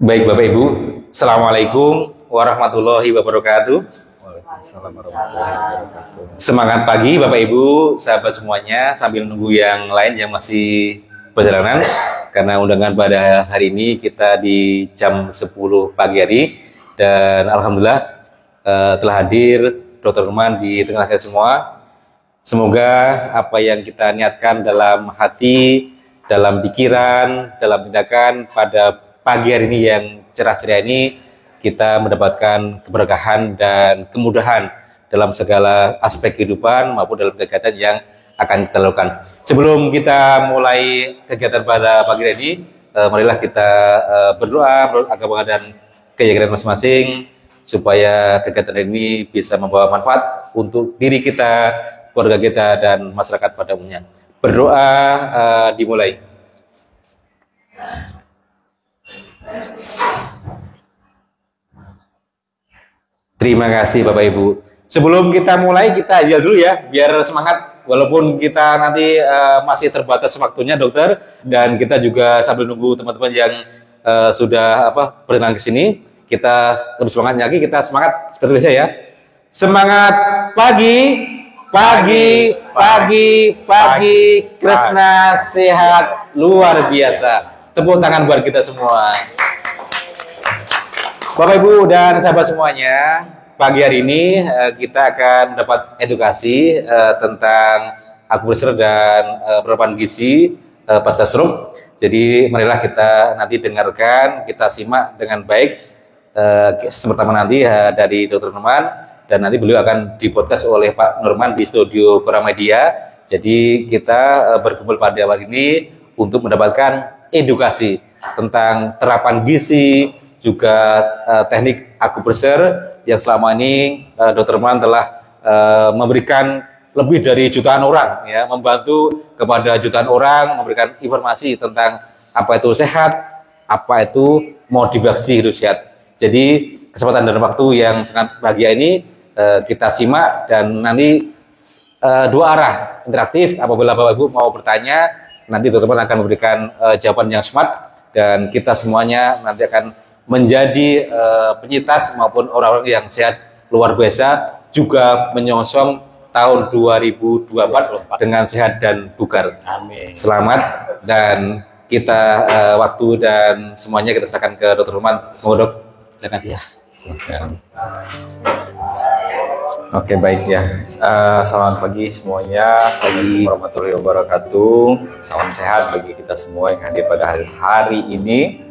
Baik Bapak Ibu, Assalamualaikum warahmatullahi wabarakatuh. Waalaikumsalam warahmatullahi wabarakatuh. Semangat pagi Bapak Ibu, sahabat semuanya, sambil nunggu yang lain yang masih perjalanan. Karena undangan pada hari ini kita di jam 10 pagi hari. Dan Alhamdulillah telah hadir Dr. Nurman di tengah kita semua. Semoga apa yang kita niatkan dalam hati, dalam pikiran, dalam tindakan pada pagi hari ini yang cerah ceria ini, kita mendapatkan keberkahan dan kemudahan dalam segala aspek kehidupan maupun dalam kegiatan yang akan kita lakukan. Sebelum kita mulai kegiatan pada pagi hari ini, marilah kita berdoa agama dan keyakinan masing-masing supaya kegiatan ini bisa membawa manfaat untuk diri kita, keluarga kita, dan masyarakat pada umumnya. Berdoa dimulai. Terima kasih Bapak Ibu. Sebelum kita mulai, kita aja dulu ya, biar semangat. Walaupun kita nanti masih terbatas waktunya, dokter, dan kita juga sambil nunggu teman-teman yang sudah berkenan ke sini, kita lebih semangat lagi. Kita semangat seperti biasa ya. Semangat pagi. Pagi, Kresna sehat luar biasa. Tepuk tangan buat kita semua. Bapak Ibu dan sahabat semuanya, pagi hari ini kita akan mendapat edukasi tentang akupresur dan penerapan gizi pasca stroke. Jadi marilah kita nanti dengarkan, kita simak dengan baik. Pertama nanti dari Dr. Nurman. Dan nanti beliau akan dipodcast oleh Pak Nurman di studio Koramedia. Jadi kita berkumpul pada hari ini untuk mendapatkan edukasi tentang terapan gizi, juga teknik akupresur yang selama ini Dr. Nurman telah memberikan lebih dari jutaan orang, ya, membantu kepada jutaan orang, memberikan informasi tentang apa itu sehat, apa itu motivasi hidup sehat. Jadi kesempatan dan waktu yang sangat bahagia ini kita simak, dan nanti dua arah interaktif. Apabila Bapak Ibu mau bertanya, nanti teman-teman akan memberikan jawaban yang smart, dan kita semuanya nanti akan menjadi penyintas maupun orang-orang yang sehat luar biasa, juga menyongsong tahun 2024 dengan sehat dan bugar. Amin. Selamat, dan kita waktu dan semuanya kita serahkan ke Dr. Nurman. Mohon dok, silakan. Ya, silakan. Oke, baik ya. Selamat pagi semuanya. Assalamualaikum warahmatullahi wabarakatuh. Salam sehat bagi kita semua yang hadir pada hari ini.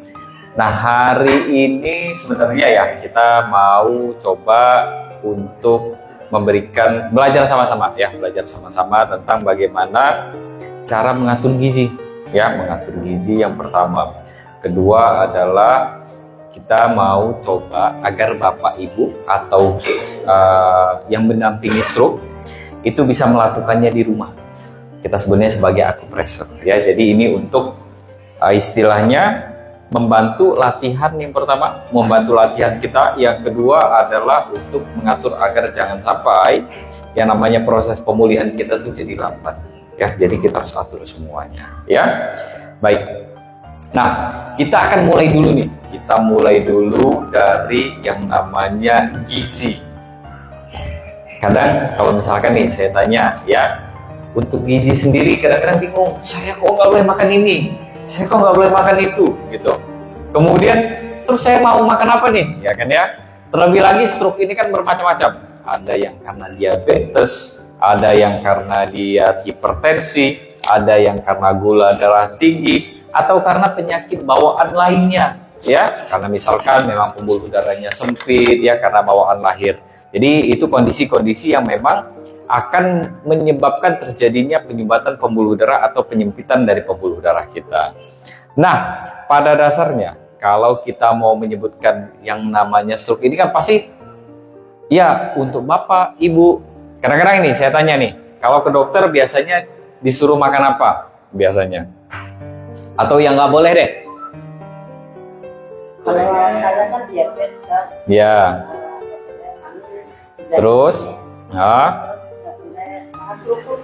Nah, hari ini sebenarnya ya kita mau coba untuk belajar sama-sama tentang bagaimana cara mengatur gizi. Ya, mengatur gizi yang pertama. Kedua adalah kita mau coba agar Bapak Ibu atau yang mendampingi stroke itu bisa melakukannya di rumah. Kita sebenarnya sebagai akupresur ya. Jadi ini untuk istilahnya membantu latihan yang pertama, membantu latihan kita. Yang kedua adalah untuk mengatur agar jangan sampai yang namanya proses pemulihan kita tuh jadi lambat ya. Jadi kita harus atur semuanya ya. Baik. Nah, kita akan mulai dulu nih. Kita mulai dulu dari yang namanya gizi. Kadang kalau misalkan nih saya tanya ya, untuk gizi sendiri kadang-kadang bingung. Saya kok nggak boleh makan ini? Saya kok nggak boleh makan itu? Gitu. Kemudian terus saya mau makan apa nih? Ya kan ya. Terlebih lagi stroke ini kan bermacam-macam. Ada yang karena diabetes, ada yang karena dia hipertensi, ada yang karena gula darah tinggi, atau karena penyakit bawaan lainnya ya, karena misalkan memang pembuluh darahnya sempit ya, karena bawaan lahir. Jadi itu kondisi-kondisi yang memang akan menyebabkan terjadinya penyumbatan pembuluh darah atau penyempitan dari pembuluh darah kita. Nah, pada dasarnya kalau kita mau menyebutkan yang namanya stroke ini kan pasti ya untuk Bapak, Ibu. Kadang-kadang ini saya tanya nih, kalau ke dokter biasanya disuruh makan apa biasanya? Atau yang nggak boleh deh? Kalau saya kan diabetes. Ya. Terus?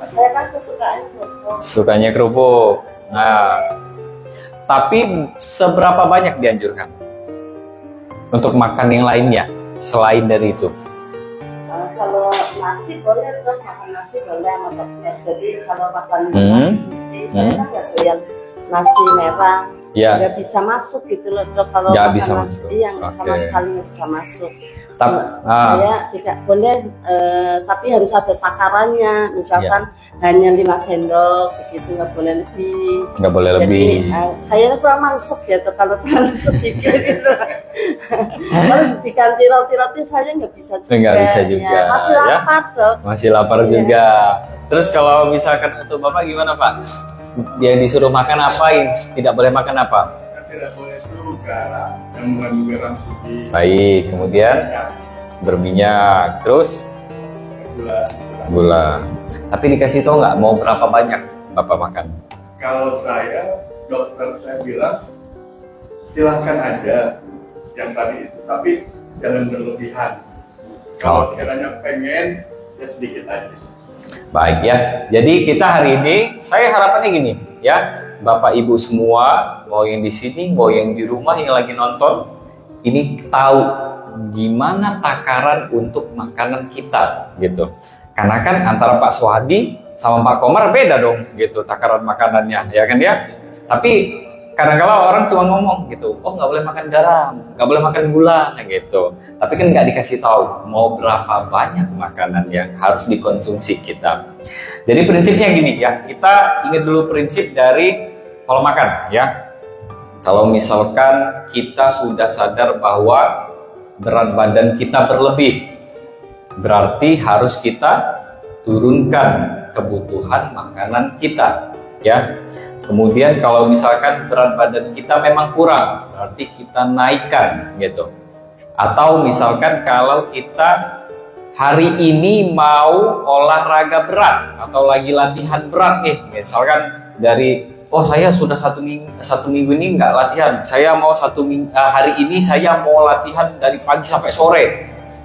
Saya kan kesukaan kerupuk. Sukanya kerupuk. Nah, Tapi seberapa banyak dianjurkan untuk makan yang lainnya selain dari itu? Kalau nasi boleh tuh, makan nasi boleh sama toples. Jadi kalau makan nasi putih, saya kan nggak doyan nasi merah. Ya. Nggak bisa masuk gitu loh tuh kalau Nggak makan bisa nasi. masuk. Iya, nggak sama Oke. sekali nggak bisa masuk. Ah. Saya tidak boleh, tapi harus ada takarannya. Misalkan hanya 5 sendok, begitu nggak boleh lebih. Nggak boleh Jadi lebih. kayaknya kurang mangsek ya tuh kalau terlalu sedikit gitu. Kalau diganti roti-roti saya nggak bisa juga. Nggak bisa juga, Ya, masih ya. lapar dok. Masih lapar Iya. juga. Terus kalau misalkan untuk Bapak gimana Pak? Dia disuruh makan apa, yang tidak boleh makan apa? Tidak boleh itu garam yang mengandung garam putih, Baik, kemudian berminyak, terus gula. gula. Tapi dikasih tahu nggak mau berapa banyak Bapak makan? Kalau saya, dokter saya bilang silahkan ada yang tadi itu, tapi jangan berlebihan. Kalau Oke. sekiranya pengen, ya sedikit aja. Baik ya. Jadi kita hari ini, saya harapannya gini ya, Bapak Ibu semua, mau yang di sini, mau yang di rumah yang lagi nonton, ini tahu gimana takaran untuk makanan kita gitu. Karena kan antara Pak Swadi sama Pak Komar beda dong gitu takaran makanannya, ya kan ya. Tapi kadang-kala orang cuma ngomong gitu, oh nggak boleh makan garam, nggak boleh makan gula gitu. Tapi kan nggak dikasih tahu mau berapa banyak makanan yang harus dikonsumsi kita. Jadi prinsipnya gini ya, kita ingat dulu prinsip dari pola makan ya. Kalau misalkan kita sudah sadar bahwa berat badan kita berlebih, berarti harus kita turunkan kebutuhan makanan kita ya. Kemudian kalau misalkan berat badan kita memang kurang, berarti kita naikkan gitu. Atau misalkan kalau kita hari ini mau olahraga berat atau lagi latihan berat nih, misalkan dari saya sudah satu minggu ini nggak latihan, saya mau hari ini saya mau latihan dari pagi sampai sore.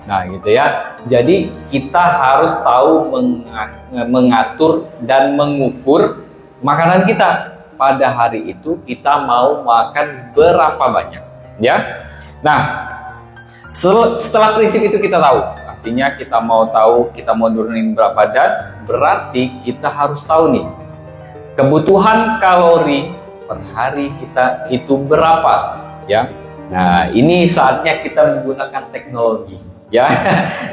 Nah gitu ya. Jadi kita harus tahu mengatur dan mengukur makanan kita. Pada hari itu kita mau makan berapa banyak ya. Nah setelah prinsip itu kita tahu, artinya kita mau tahu kita mau nurunin berat badan, berarti kita harus tahu nih kebutuhan kalori per hari kita itu berapa ya. Nah ini saatnya kita menggunakan teknologi ya.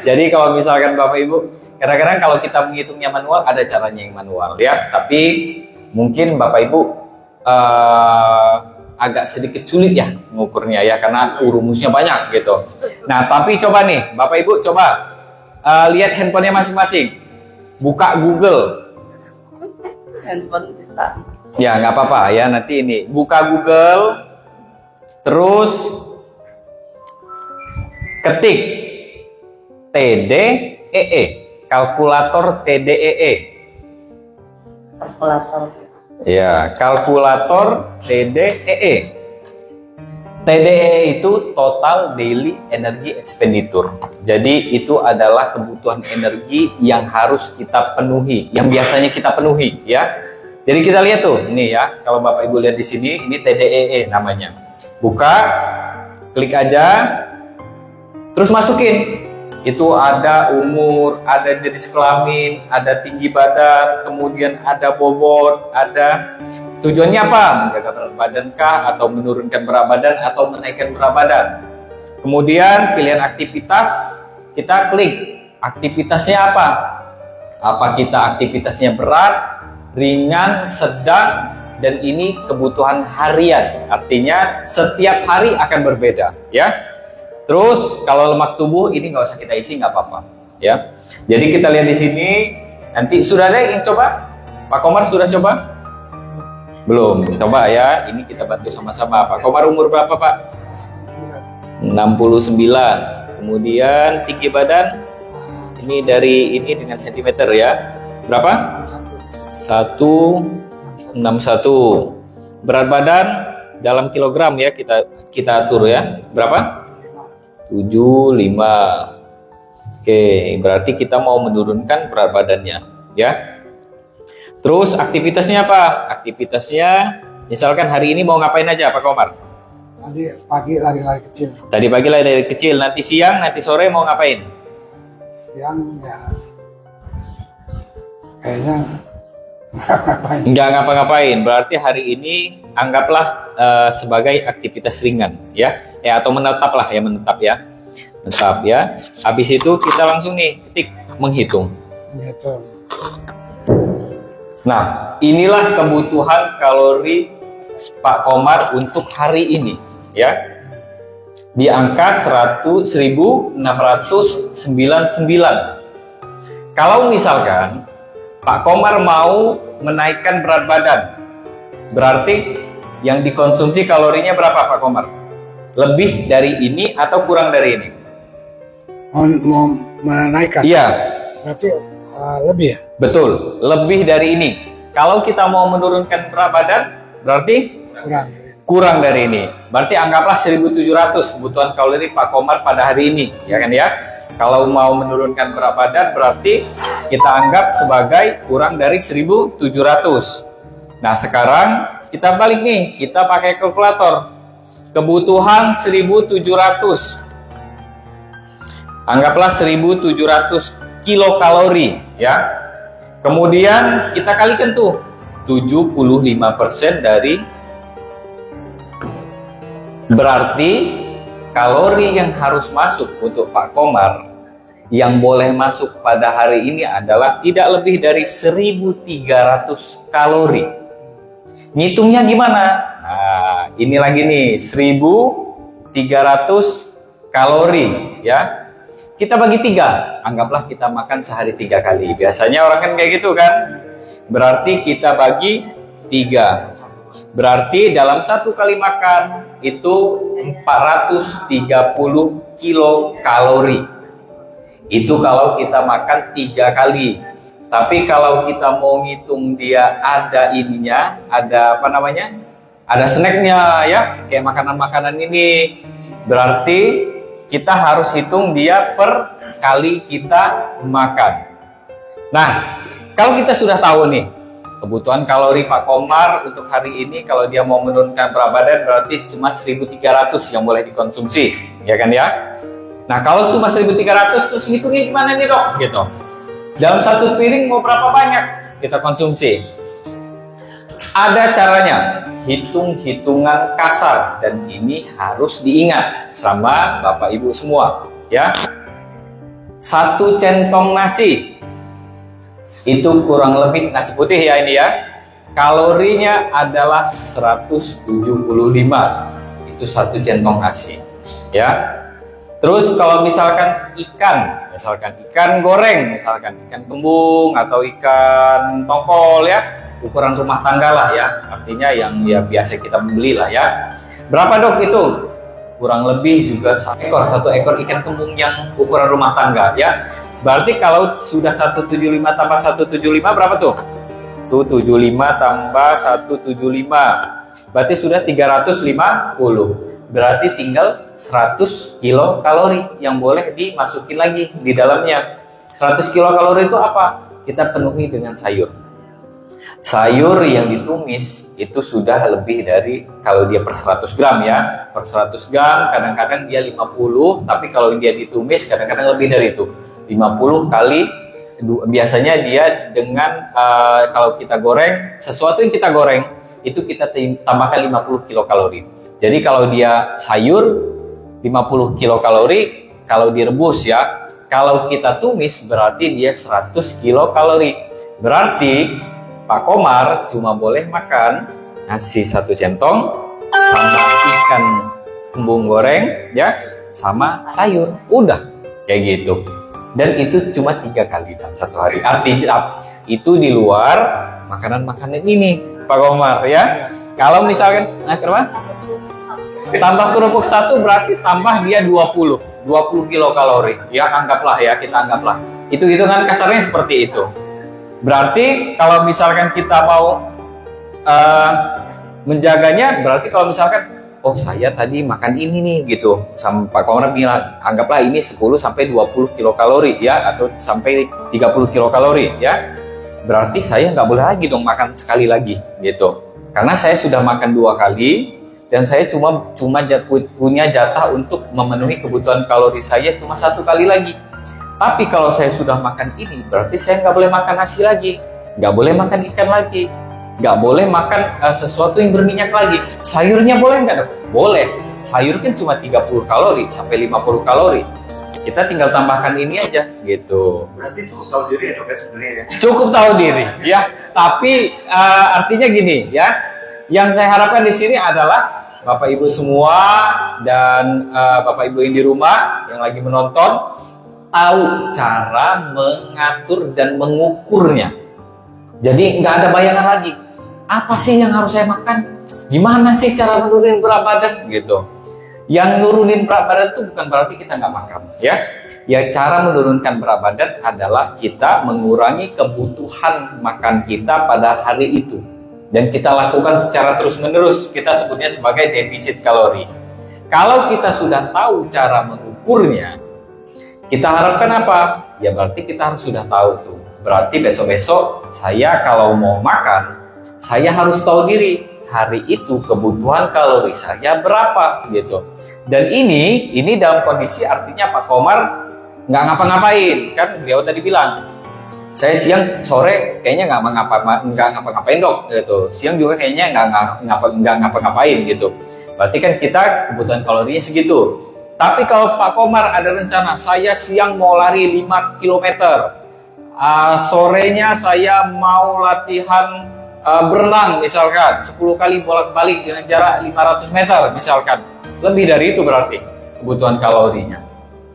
Jadi kalau misalkan Bapak Ibu, kadang-kadang kalau kita menghitungnya manual, ada caranya yang manual ya. Tapi mungkin Bapak Ibu agak sedikit sulit ya mengukurnya ya, karena rumusnya banyak gitu. Nah tapi coba nih Bapak Ibu, coba lihat handphonenya masing-masing, buka Google. Handphone bisa. Ya nggak apa-apa ya, nanti ini buka Google, terus ketik TDEE, kalkulator TDEE. Kalkulator. Ya, kalkulator TDEE. TDEE itu Total Daily Energy Expenditure. Jadi itu adalah kebutuhan energi yang harus kita penuhi, yang biasanya kita penuhi ya. Jadi kita lihat tuh, ini ya, kalau Bapak Ibu lihat di sini, ini TDEE namanya. Buka, klik aja, terus masukin. Itu ada umur, ada jenis kelamin, ada tinggi badan, kemudian ada bobot, ada tujuannya apa? Menjaga berat badan kah, atau menurunkan berat badan, atau menaikkan berat badan. Kemudian pilihan aktivitas, kita klik aktivitasnya apa? Apa kita aktivitasnya berat, ringan, sedang, dan ini kebutuhan harian. Artinya setiap hari akan berbeda ya. Terus kalau lemak tubuh ini nggak usah kita isi, nggak apa-apa ya. Jadi kita lihat di sini, nanti sudah ada yang coba? Pak Komar sudah coba? Belum, coba ya. Ini kita bantu sama-sama. Pak Komar umur berapa Pak? 69. Kemudian tinggi badan ini dari ini dengan sentimeter ya. Berapa? 161. Berat badan dalam kilogram ya, kita atur ya. Berapa? 75. Oke, berarti kita mau menurunkan berat badannya ya. Terus aktivitasnya apa? Aktivitasnya Misalkan hari ini mau ngapain aja Pak Komar? Tadi pagi lari-lari kecil, Tadi pagi lah dari kecil, nanti siang, nanti sore mau ngapain? siang ya kayaknya ngapain. Nggak ngapa-ngapain, berarti hari ini anggaplah sebagai aktivitas ringan ya, atau menetap lah ya, menetap ya. Habis itu kita langsung nih ketik menghitung. Gitu. Nah, inilah kebutuhan kalori Pak Komar untuk hari ini ya. Di angka 1699. Kalau misalkan Pak Komar mau menaikkan berat badan, berarti yang dikonsumsi kalorinya berapa Pak Komar? Lebih dari ini atau kurang dari ini? Mau menaikkan, Iya, berarti lebih ya? betul. Lebih dari ini. Kalau kita mau menurunkan berat badan, berarti Kurang. kurang dari ini. Berarti anggaplah 1700 kebutuhan kalori Pak Komar pada hari ini, ya kan ya? Kalau mau menurunkan berat badan berarti kita anggap sebagai kurang dari 1700. Nah, sekarang kita balik nih, kita pakai kalkulator. Kebutuhan 1700. Anggaplah 1700 kilokalori, ya. Kemudian kita kalikan tuh 75% dari, berarti kalori yang harus masuk untuk Pak Komar yang boleh masuk pada hari ini adalah tidak lebih dari 1300 kalori. Ngitungnya gimana? Nah, ini lagi nih 1300 kalori ya. Kita bagi 3, anggaplah kita makan sehari 3 kali. Biasanya orang kan kayak gitu kan. Berarti kita bagi 3. Berarti dalam 1 kali makan itu 430 kilokalori. Itu kalau kita makan 3 kali. Tapi kalau kita mau ngitung dia ada ininya, ada apa namanya? Ada snacknya ya, kayak makanan-makanan ini. Berarti kita harus hitung dia per kali kita makan. Nah, kalau kita sudah tahu nih kebutuhan kalori Pak Komar untuk hari ini, kalau dia mau menurunkan berat badan berarti cuma 1300 yang boleh dikonsumsi, ya kan ya? Nah, kalau cuma 1300 terus hitungnya gimana nih dok? Gitu. Dalam 1 piring mau berapa banyak kita konsumsi? Ada caranya, hitung-hitungan kasar, dan ini harus diingat sama Bapak Ibu semua ya. 1 centong nasi itu kurang lebih nasi putih ya ini ya. Kalorinya adalah 175. Itu 1 centong nasi ya. Terus kalau misalkan ikan goreng, misalkan ikan kembung atau ikan tongkol ya, ukuran rumah tangga lah ya, artinya yang ya biasa kita beli lah ya. Berapa dok itu? Kurang lebih juga 1 ekor ikan kembung yang ukuran rumah tangga ya. Berarti kalau sudah 175 tambah 175 berapa tuh? Tuh 75 tambah 175. Berarti sudah 350. Berarti tinggal 100 kilokalori yang boleh dimasukin lagi di dalamnya. 100 kilokalori itu apa? Kita penuhi dengan sayur. Sayur yang ditumis itu sudah lebih dari, kalau dia per 100 gram ya, per 100 gram kadang-kadang dia 50, tapi kalau dia ditumis kadang-kadang lebih dari itu. 50 kali, biasanya dia dengan kalau kita goreng, sesuatu yang kita goreng itu kita tambahkan 50 kilokalori. Jadi kalau dia sayur 50 kilokalori, kalau direbus ya. Kalau kita tumis berarti dia 100 kilokalori. Berarti Pak Komar cuma boleh makan nasi 1 centong sama ikan kembung goreng ya, sama sayur. Udah kayak gitu. Dan itu cuma 3 kali dalam 1 hari. Artinya itu di luar makanan-makanan ini Pak Komar ya. Kalau misalkan kenapa? Tambah kerupuk 1 berarti tambah dia 20 kilokalori ya, anggaplah ya, kita anggaplah. Itu hitungan kasarnya seperti itu. Berarti kalau misalkan kita mau menjaganya, berarti kalau misalkan oh saya tadi makan ini nih gitu, sama Pak Komar bilang anggaplah ini 10 sampai 20 kilokalori ya, atau sampai 30 kilokalori ya. Berarti saya nggak boleh lagi dong makan sekali lagi gitu. Karena saya sudah makan 2 kali dan saya cuma punya jatah untuk memenuhi kebutuhan kalori saya cuma 1 kali lagi. Tapi kalau saya sudah makan ini, berarti saya nggak boleh makan nasi lagi, nggak boleh makan ikan lagi, nggak boleh makan sesuatu yang berminyak lagi. Sayurnya boleh nggak dok? Boleh. Sayur kan cuma 30 kalori sampai 50 kalori. Kita tinggal tambahkan ini aja gitu. Berarti itu tahu diri ya dok ya sebenarnya ya. Cukup tahu diri ya. Tapi artinya gini ya. Yang saya harapkan di sini adalah Bapak Ibu semua dan Bapak Ibu yang di rumah yang lagi menonton tahu cara mengatur dan mengukurnya. Jadi nggak ada bayangan lagi. Apa sih yang harus saya makan? Gimana sih cara menurunin berat badan? Gitu. Yang nurunin berat badan itu bukan berarti kita nggak makan, ya. Ya cara menurunkan berat badan adalah kita mengurangi kebutuhan makan kita pada hari itu. Dan kita lakukan secara terus-menerus. Kita sebutnya sebagai defisit kalori. Kalau kita sudah tahu cara mengukurnya, kita harapkan apa? Ya berarti kita harus sudah tahu tuh. Berarti besok-besok saya kalau mau makan, saya harus tahu diri hari itu kebutuhan kalori saya berapa gitu. Dan ini dalam kondisi artinya Pak Komar nggak ngapa-ngapain, kan beliau tadi bilang saya siang sore kayaknya nggak ngapa-ngapain dok gitu. Siang juga kayaknya nggak ngapa-ngapain gitu. Berarti kan kita kebutuhan kalorinya segitu. Tapi kalau Pak Komar ada rencana, saya siang mau lari 5 km, sorenya saya mau latihan berenang misalkan, 10 kali bolak-balik dengan jarak 500 meter misalkan. Lebih dari itu berarti kebutuhan kalorinya.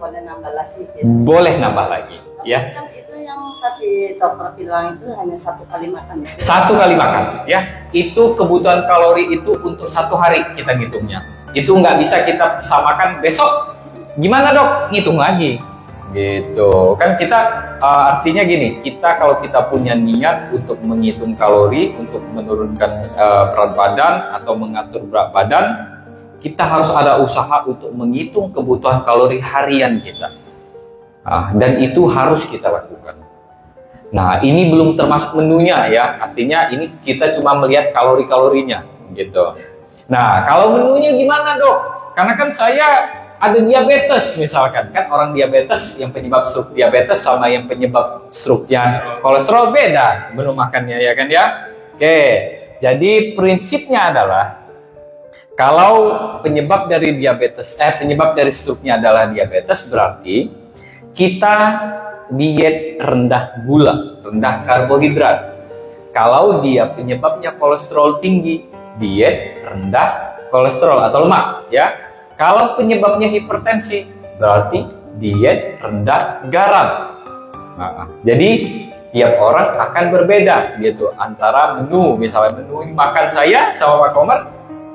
Boleh nambah lagi gitu. Boleh nambah lagi, Tapi ya. kan itu yang tadi dokter bilang itu hanya 1 kali makan. 1 kali makan, ya. Itu kebutuhan kalori itu untuk 1 hari kita ngitungnya. Itu nggak bisa kita samakan besok. Gimana dok? Ngitung lagi. Gitu. Kan kita artinya gini, kita kalau kita punya niat untuk menghitung kalori, untuk menurunkan berat badan atau mengatur berat badan, kita harus ada usaha untuk menghitung kebutuhan kalori harian kita. Dan itu harus kita lakukan. Nah, ini belum termasuk menunya ya. Artinya ini kita cuma melihat kalori-kalorinya gitu. Nah, kalau menunya gimana dok? Karena kan saya ada diabetes misalkan. Kan orang diabetes, yang penyebab stroke diabetes sama yang penyebab stroke-nya kolesterol beda menu makannya ya kan ya. Oke, jadi prinsipnya adalah kalau penyebab dari diabetes, penyebab dari stroke-nya adalah diabetes, berarti kita diet rendah gula, rendah karbohidrat. Kalau dia penyebabnya kolesterol tinggi, diet rendah kolesterol atau lemak, ya. Kalau penyebabnya hipertensi, berarti diet rendah garam. Jadi tiap orang akan berbeda gitu antara menu, misalnya menu makan saya sama Pak Komar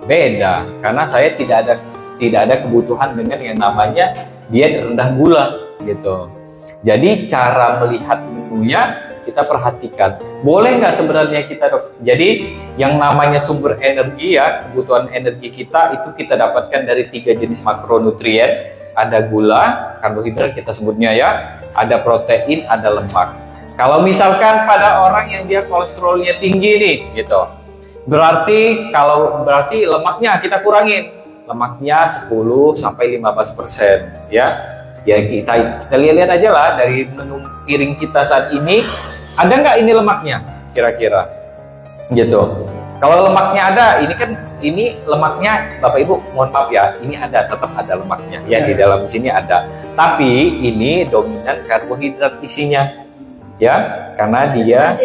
beda karena saya tidak ada kebutuhan dengan yang namanya diet rendah gula gitu. Jadi cara melihat menunya kita perhatikan. Boleh nggak sebenarnya kita dok? Jadi yang namanya sumber energi ya, kebutuhan energi kita itu kita dapatkan dari 3 jenis makronutrien. Ada gula, karbohidrat kita sebutnya ya, ada protein, ada lemak. Kalau misalkan pada orang yang dia kolesterolnya tinggi nih gitu, berarti lemaknya kita kurangin. Lemaknya 10 sampai 15% ya. Ya kita lihat aja lah dari menu piring kita saat ini, ada nggak ini lemaknya kira-kira gitu. Kalau lemaknya ada, ini lemaknya Bapak Ibu mohon maaf ya, ini tetap ada lemaknya ya, di dalam sini ada. Tapi ini dominan karbohidrat isinya ya, karena dia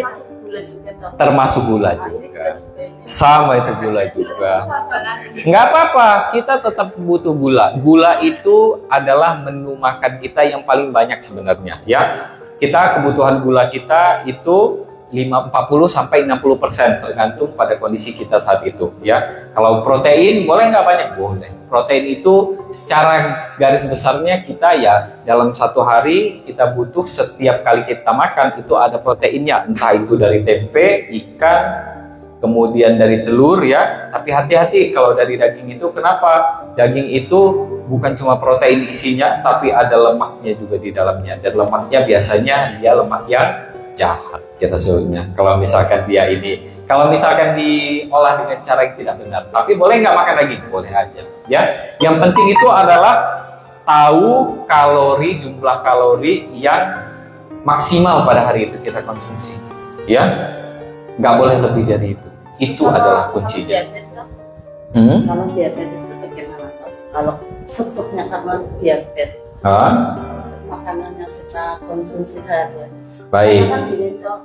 termasuk gula juga. Sama itu gula juga. Nggak apa-apa, kita tetap butuh gula. Gula itu adalah menu makan kita yang paling banyak sebenarnya ya. Kita kebutuhan gula kita itu 40 sampai 60% tergantung pada kondisi kita saat itu ya. Kalau protein boleh nggak banyak? Boleh. Protein itu secara garis besarnya kita ya dalam 1 hari kita butuh setiap kali kita makan itu ada proteinnya, entah itu dari tempe, ikan, kemudian dari telur ya. Tapi hati-hati kalau dari daging itu, kenapa? Daging itu bukan cuma protein isinya, tapi ada lemaknya juga di dalamnya. Dan lemaknya biasanya dia lemak yang jahat kita sebutnya. Kalau misalkan dia ini Kalau misalkan diolah dengan cara yang tidak benar. Tapi boleh nggak makan daging? Boleh aja. Ya, yang penting itu adalah tahu kalori, jumlah kalori yang maksimal pada hari itu kita konsumsi. Ya, nggak boleh lebih dari itu. Itu adalah kuncinya. Kalau diabetes itu bagaimana Prof? Kalau sebutnya karena diabetes, makanan yang kita konsumsi sehari-hari. Baik. Saya kan gini Dok,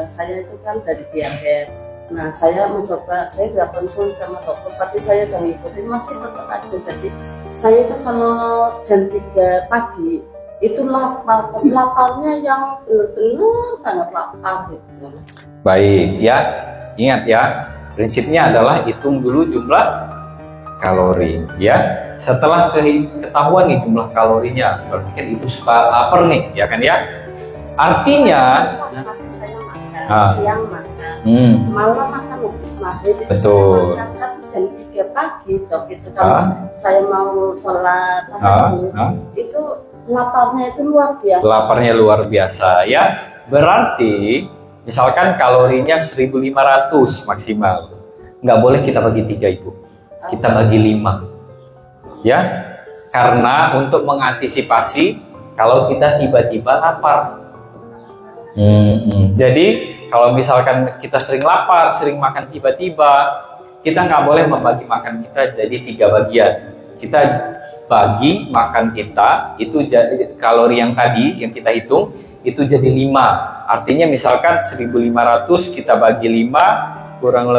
saya itu kan dari diabetes. Nah saya mencoba, saya nggak konsumsi sama dokter, tapi saya udah ngikutin masih tetap aja. Jadi saya itu kalau jam 3 pagi itu laparnya yang benar-benar banget lapar gitu. Baik, ya. Ingat ya, prinsipnya adalah hitung dulu jumlah kalori, ya. Setelah ketahuan nih jumlah kalorinya, berarti kan ibu suka lapar nih, ya kan ya. Artinya, Pagi saya makan, siang makan, malam makan habis maghrib. Betul. Saya makan, tapi jam 3 pagi Dok itu kalau saya mau sholat tahajud itu laparnya itu luar biasa. Laparnya luar biasa, ya. Berarti misalkan kalorinya 1.500 maksimal, nggak boleh kita bagi 3 ibu, kita bagi 5, ya, karena untuk mengantisipasi kalau kita tiba-tiba lapar. Jadi kalau misalkan kita sering lapar, sering makan tiba-tiba, kita nggak boleh membagi makan kita jadi 3 bagian. Kita bagi makan kita itu kalori yang tadi yang kita hitung itu jadi 5. Artinya misalkan 1.500 kita bagi 5 kurang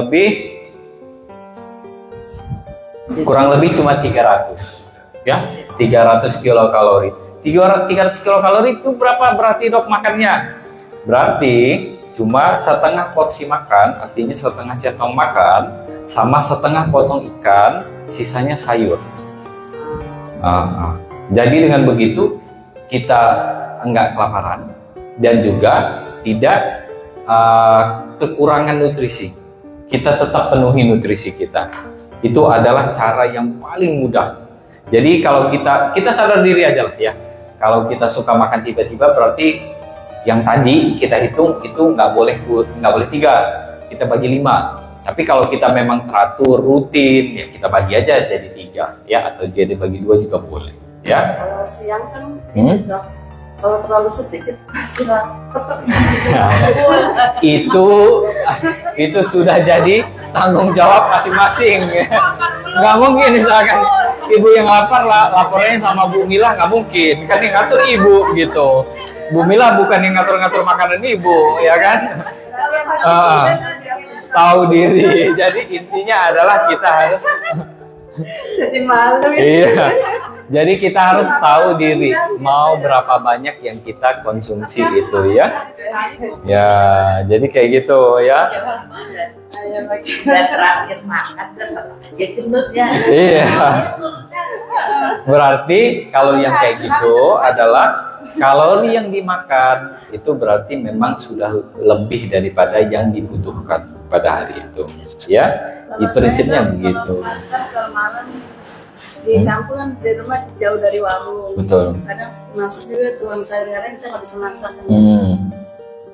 lebih cuma 300, ya, 300 kilokalori. 300 kilokalori itu berapa berarti Dok makannya? Berarti cuma setengah porsi makan, artinya setengah centong makan sama setengah potong ikan, sisanya sayur. Jadi dengan begitu kita enggak kelaparan dan juga tidak kekurangan nutrisi. Kita tetap penuhi nutrisi kita. Itu adalah cara yang paling mudah. Jadi kalau kita sadar diri aja lah ya. Kalau kita suka makan tiba-tiba berarti yang tadi kita hitung itu nggak boleh 3, kita bagi 5. Tapi kalau kita memang teratur rutin, ya kita bagi aja jadi 3, ya, atau jadi bagi 2 juga boleh, ya. Kalau siang kan Dok, kalau terlalu sedikit pasti lapar. itu sudah jadi tanggung jawab masing-masing. Nggak mungkin misalkan ibu yang lapornya sama Bu Mila, nggak mungkin, kan yang ngatur ibu gitu. Bu Mila bukan yang ngatur-ngatur makanan ibu, ya kan? Tahu diri. Jadi intinya adalah kita harus Jadi malu. Iya. Jadi kita harus tahu diri mau berapa banyak yang kita konsumsi itu, ya. Ya, jadi kayak gitu ya. Terakhir makan itu ya. Iya. Berarti kalau yang kayak gitu adalah kalori yang dimakan itu berarti memang sudah lebih daripada yang dibutuhkan pada hari itu, ya. Prinsipnya begitu. Kalau malam di kampung kan di rumah jauh dari warung. Betul. Kadang masak juga tuang sayur kadang saya nggak bisa masak.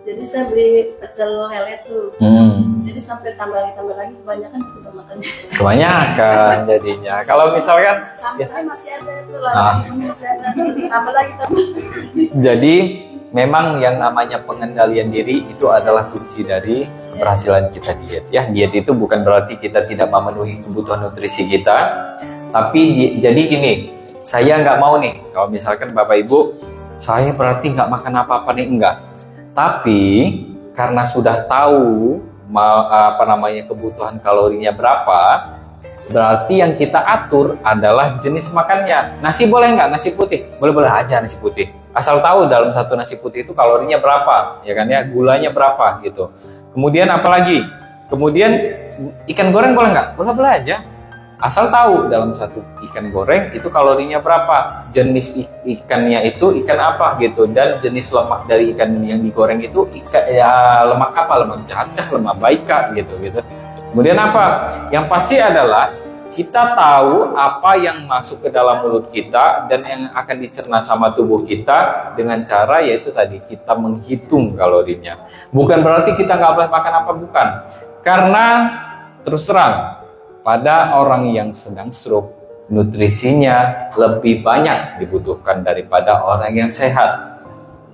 Jadi saya beli pecel lele tuh. Jadi sampai tambah lagi kebanyakan udah makannya. Kebanyakan jadinya. Kalau misalkan Sampai masih ada itu lah. Masih ada. Tambah lagi. Jadi memang yang namanya pengendalian diri itu adalah kunci dari keberhasilan kita diet. Ya, diet itu bukan berarti kita tidak memenuhi kebutuhan nutrisi kita, tapi jadi gini, saya nggak mau nih kalau misalkan Bapak Ibu, saya berarti nggak makan apa-apa nih, enggak. Tapi karena sudah tahu kebutuhan kalorinya berapa, berarti yang kita atur adalah jenis makannya. Nasi boleh nggak? Nasi putih? Boleh-boleh aja nasi putih. Asal tahu dalam satu nasi putih itu kalorinya berapa, ya kan ya, gulanya berapa gitu. Kemudian apalagi? Kemudian ikan goreng boleh nggak? Boleh-boleh aja. Asal tahu dalam satu ikan goreng itu kalorinya berapa, jenis ikannya itu ikan apa gitu, dan jenis lemak dari ikan yang digoreng itu lemak apa, lemak cacah, lemak baika gitu. Kemudian apa? Yang pasti adalah kita tahu apa yang masuk ke dalam mulut kita dan yang akan dicerna sama tubuh kita dengan cara yaitu tadi kita menghitung kalorinya. Bukan berarti kita nggak boleh makan apa, bukan. Karena terus terang pada orang yang sedang stroke nutrisinya lebih banyak dibutuhkan daripada orang yang sehat.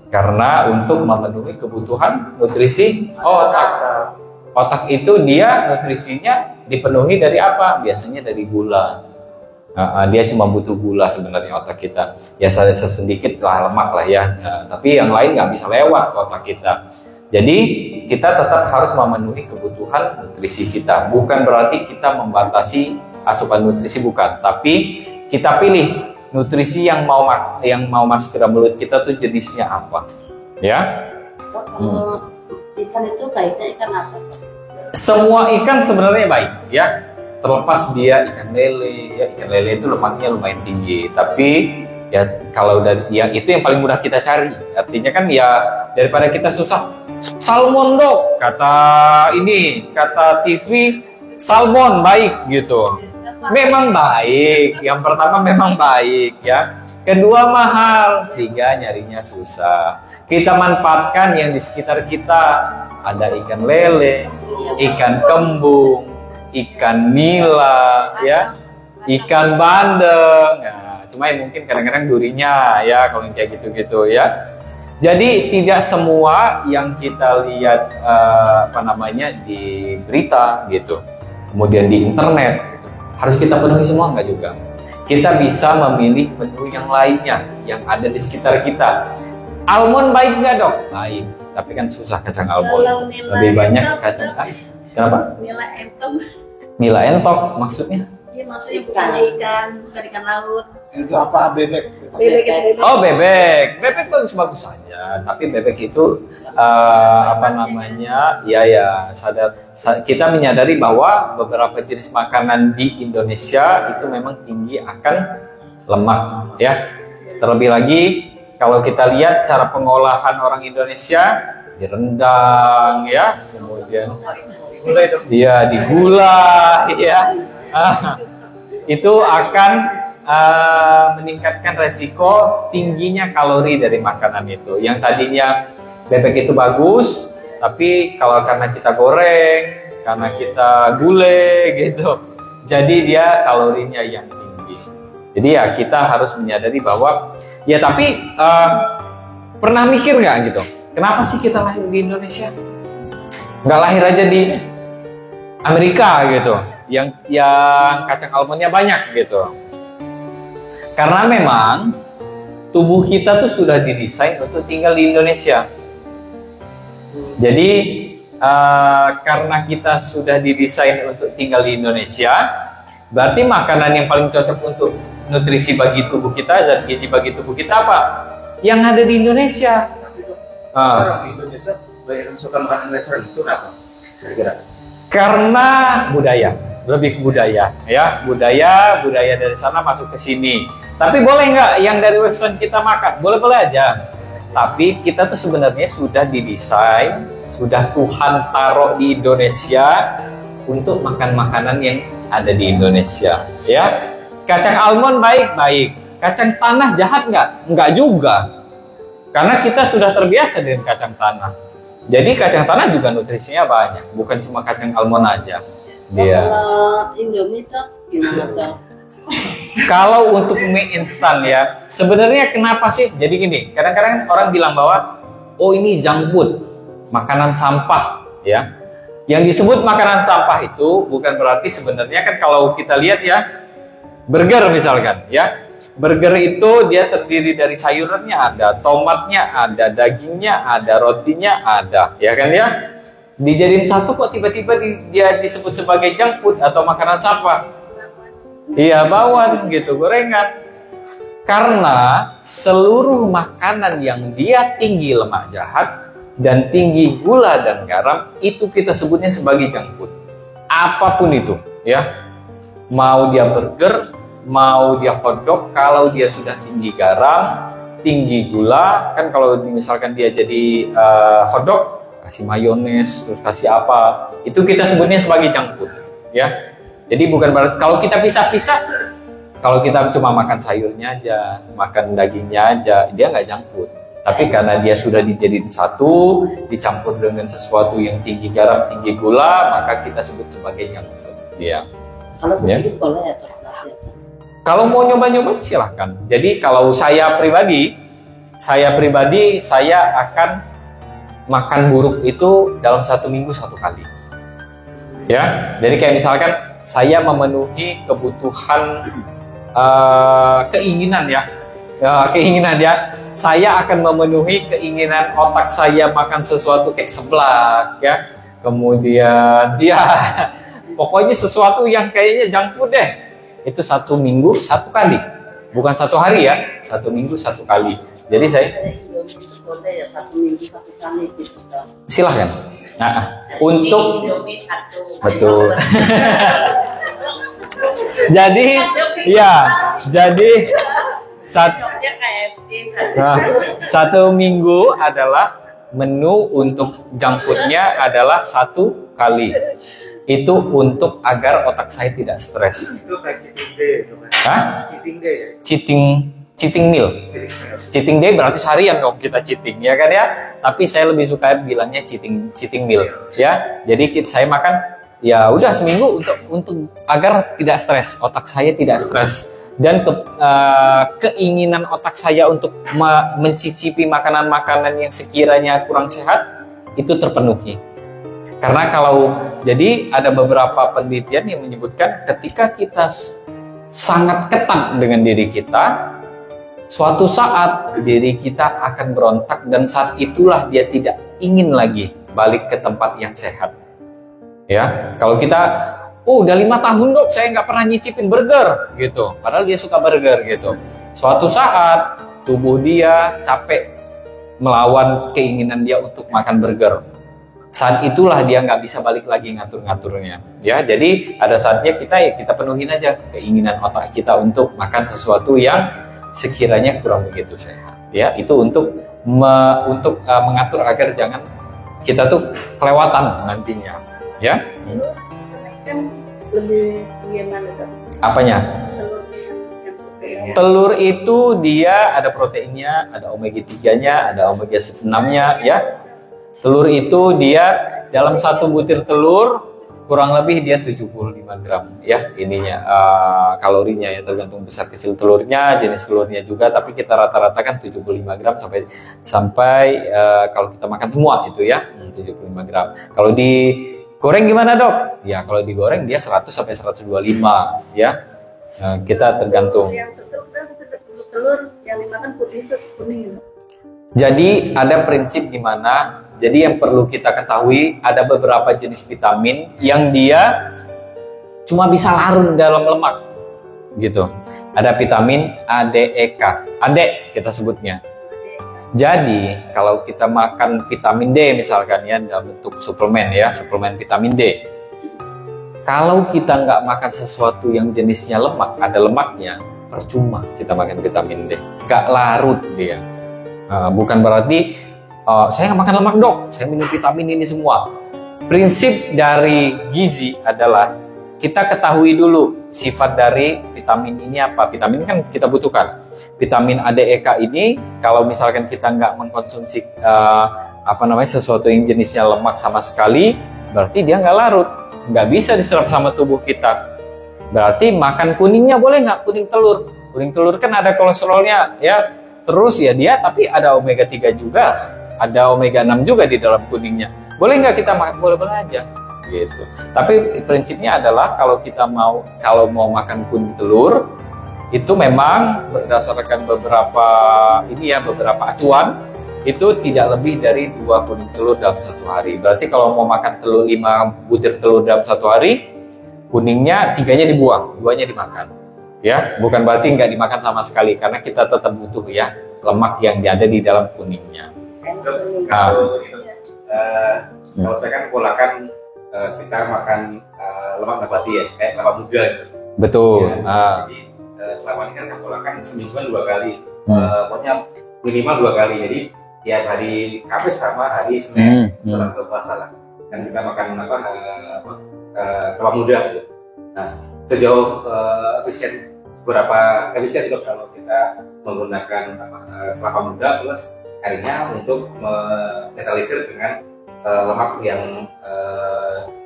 Karena untuk memenuhi kebutuhan nutrisi otak itu dia nutrisinya dipenuhi dari apa? Biasanya dari gula. Dia cuma butuh gula sebenarnya otak kita. Ya sedikit lah lemak lah ya. Tapi yang lain nggak bisa lewat ke otak kita. Jadi kita tetap harus memenuhi kebutuhan nutrisi kita. Bukan berarti kita membatasi asupan nutrisi, bukan. Tapi kita pilih nutrisi yang mau masuk ke dalam mulut kita tuh jenisnya apa. Ya. Dok, kalau ikan itu baiknya ikan apa? Semua ikan sebenarnya baik ya, terlepas dia ikan lele ya, ikan lele itu lemaknya lumayan tinggi, tapi ya kalau ya itu yang paling mudah kita cari, artinya kan ya daripada kita susah salmon dok, kata TV salmon baik gitu, memang baik, yang pertama memang baik ya, kedua mahal, tiga nyarinya susah, kita manfaatkan yang di sekitar kita. Ada ikan lele, ikan kembung, ikan nila, ya, ikan bandeng. Nah, cuma ya mungkin kadang-kadang durinya, ya, kalau yang kayak gitu-gitu, ya. Jadi tidak semua yang kita lihat di berita, gitu, kemudian di internet, gitu, harus kita penuhi semua, enggak juga. Kita bisa memilih menu yang lainnya yang ada di sekitar kita. Almond baik nggak dok? Baik. Tapi kan susah kacang almond. Lebih banyak kacang. Kenapa? Nila entok. Nila entok maksudnya? Iya, maksudnya bukan ikan laut. Itu apa, bebek? Bebek. Oh, bebek. Bebek bagus-bagus saja. Tapi bebek itu sadar. Kita menyadari bahwa beberapa jenis makanan di Indonesia itu memang tinggi akan lemak, ya. Terlebih lagi kalau kita lihat cara pengolahan orang Indonesia, direndang ya, kemudian dia digula ya, itu akan meningkatkan resiko tingginya kalori dari makanan itu. Yang tadinya bebek itu bagus, tapi kalau karena kita goreng, karena kita gulai gitu, jadi dia kalorinya yang tinggi. Jadi ya kita harus menyadari bahwa ya, tapi pernah mikir nggak gitu? Kenapa sih kita lahir di Indonesia? Nggak lahir aja di Amerika gitu, yang kacang almondnya banyak gitu. Karena memang tubuh kita tuh sudah didesain untuk tinggal di Indonesia. Jadi karena kita sudah didesain untuk tinggal di Indonesia, berarti makanan yang paling cocok untuk nutrisi bagi tubuh kita, zat gizi bagi tubuh kita apa? Yang ada di Indonesia. Orang di Indonesia banyak suka makan restoran itu apa? Kira-kira? Karena budaya, lebih ke budaya, ya, budaya dari sana masuk ke sini. Tapi boleh nggak yang dari western kita makan? Boleh-boleh aja. Tapi kita tuh sebenarnya sudah didesain, sudah Tuhan taruh di Indonesia untuk makan makanan yang ada di Indonesia, ya. Kacang almond baik-baik. Kacang tanah jahat nggak? Nggak juga. Karena kita sudah terbiasa dengan kacang tanah. Jadi kacang tanah juga nutrisinya banyak. Bukan cuma kacang almond aja. Dia. Kalau Indomie tuh gimana tuh? Kalau untuk mie instan ya, sebenarnya kenapa sih? Jadi gini, kadang-kadang orang bilang bahwa, oh ini junk food, makanan sampah, ya. Yang disebut makanan sampah itu bukan berarti sebenarnya kan kalau kita lihat ya, burger misalkan ya, burger itu dia terdiri dari sayurannya ada, tomatnya ada, dagingnya ada, rotinya ada, ya kan ya. Dijadiin satu kok tiba-tiba dia disebut sebagai junk food atau makanan sampah. Iya, bawang gitu, gorengan. Karena seluruh makanan yang dia tinggi lemak jahat dan tinggi gula dan garam itu kita sebutnya sebagai junk food. Apapun itu, ya. Mau dia burger, mau dia hotdog, kalau dia sudah tinggi garam, tinggi gula, kan kalau misalkan dia jadi hotdog, kasih mayones, terus kasih apa, itu kita sebutnya sebagai junk food, ya. Jadi bukan berarti kalau kita pisah-pisah, kalau kita cuma makan sayurnya aja, makan dagingnya aja, dia nggak junk food. Tapi karena dia sudah dijadiin satu, dicampur dengan sesuatu yang tinggi garam, tinggi gula, maka kita sebut sebagai junk food. Iya. Kalau sedikit boleh ya dok? Kalau mau nyoba-nyoba silahkan. Jadi kalau saya pribadi saya akan makan buruk itu dalam 1 minggu 1 kali. Ya, jadi kayak misalkan saya memenuhi kebutuhan keinginan ya. Keinginan ya, saya akan memenuhi keinginan otak saya makan sesuatu kayak seblak ya, kemudian ya pokoknya sesuatu yang kayaknya junk food deh, itu 1 minggu 1 kali, bukan 1 hari ya, 1 minggu 1 kali. Jadi saya boleh ya 1 minggu 1 kali gitu dok. silahkan. Nah, untuk Indomie 1. betul. Jadi ya, jadi Besoknya KFC 1 minggu adalah menu untuk junk foodnya adalah 1 kali. Itu untuk agar otak saya tidak stres. Itu kayak cheating day, Hah? cheating day. Cheating meal. Cheating day berarti seharian dong kita cheating ya kan ya. Tapi saya lebih suka bilangnya cheating meal ya. Jadi saya makan ya udah seminggu untuk agar tidak stres, otak saya tidak stres. Dan keinginan otak saya untuk mencicipi makanan-makanan yang sekiranya kurang sehat itu terpenuhi. Karena jadi ada beberapa penelitian yang menyebutkan ketika kita sangat ketat dengan diri kita, suatu saat diri kita akan berontak dan saat itulah dia tidak ingin lagi balik ke tempat yang sehat. Ya, kalau kita udah 5 tahun dok, saya nggak pernah nyicipin burger gitu. Padahal dia suka burger gitu. Suatu saat tubuh dia capek melawan keinginan dia untuk makan burger. Saat itulah dia nggak bisa balik lagi ngatur-ngaturnya. Ya, jadi ada saatnya kita penuhin aja keinginan otak kita untuk makan sesuatu yang sekiranya kurang begitu sehat. Ya, itu untuk mengatur agar jangan kita tuh kelewatan nantinya. Ya. kan lebih gimana dok? Apanya? Yang protein. Telur itu dia ada proteinnya, ada omega 3-nya, ada omega 6-nya ya. Telur itu dia dalam 1 butir telur kurang lebih dia 75 gram ya ininya kalorinya ya, tergantung besar kecil telurnya, jenis telurnya juga, tapi kita rata-ratakan 75 gram sampai kalau kita makan semua itu ya 75 gram. Kalau digoreng gimana dok? Ya kalau digoreng dia 100 sampai 125 ya. Kita tergantung. Yang setruk kan telur yang dimakan putih itu kuning. Jadi ada prinsip di mana, jadi yang perlu kita ketahui ada beberapa jenis vitamin yang dia cuma bisa larut dalam lemak gitu. Ada vitamin A, D, E, K. AD kita sebutnya. Jadi kalau kita makan vitamin D misalkan ya dalam bentuk suplemen ya, suplemen vitamin D. Kalau kita nggak makan sesuatu yang jenisnya lemak, ada lemaknya, percuma kita makan vitamin D. Nggak larut dia. Bukan berarti saya nggak makan lemak dok, saya minum vitamin ini semua. Prinsip dari gizi adalah kita ketahui dulu sifat dari vitamin ini apa. Vitamin kan kita butuhkan. Vitamin A, D, E, K ini kalau misalkan kita nggak mengkonsumsi sesuatu yang jenisnya lemak sama sekali, berarti dia nggak larut, nggak bisa diserap sama tubuh kita. Berarti makan kuningnya boleh nggak? Kuning telur. Kuning telur kan ada kolesterolnya ya. Terus ya dia tapi ada omega 3 juga, ada omega 6 juga di dalam kuningnya. Boleh nggak kita makan? Boleh-boleh aja gitu. Tapi prinsipnya adalah kalau mau makan kuning telur itu memang berdasarkan beberapa acuan itu tidak lebih dari 2 kuning telur dalam 1 hari. Berarti kalau mau makan 5 butir telur dalam 1 hari, kuningnya 3-nya dibuang, 2-nya dimakan. Ya, bukan berarti nggak dimakan sama sekali karena kita tetap butuh ya lemak yang ada di dalam kuningnya. Kalau saya kan polakan kita makan lemak nabati ya, kayak lemak muda gitu. Betul. Ya, jadi selama ini kan saya polakan semingguan 2 kali, pokoknya minimal 2 kali. Jadi tiap hari Kamis sama hari Senin setelah ke puasa lah. Dan kita makan lemak muda gitu. Nah, sejauh seberapa efisien dok kalau kita menggunakan kelapa muda plus airnya untuk menetralisir dengan lemak yang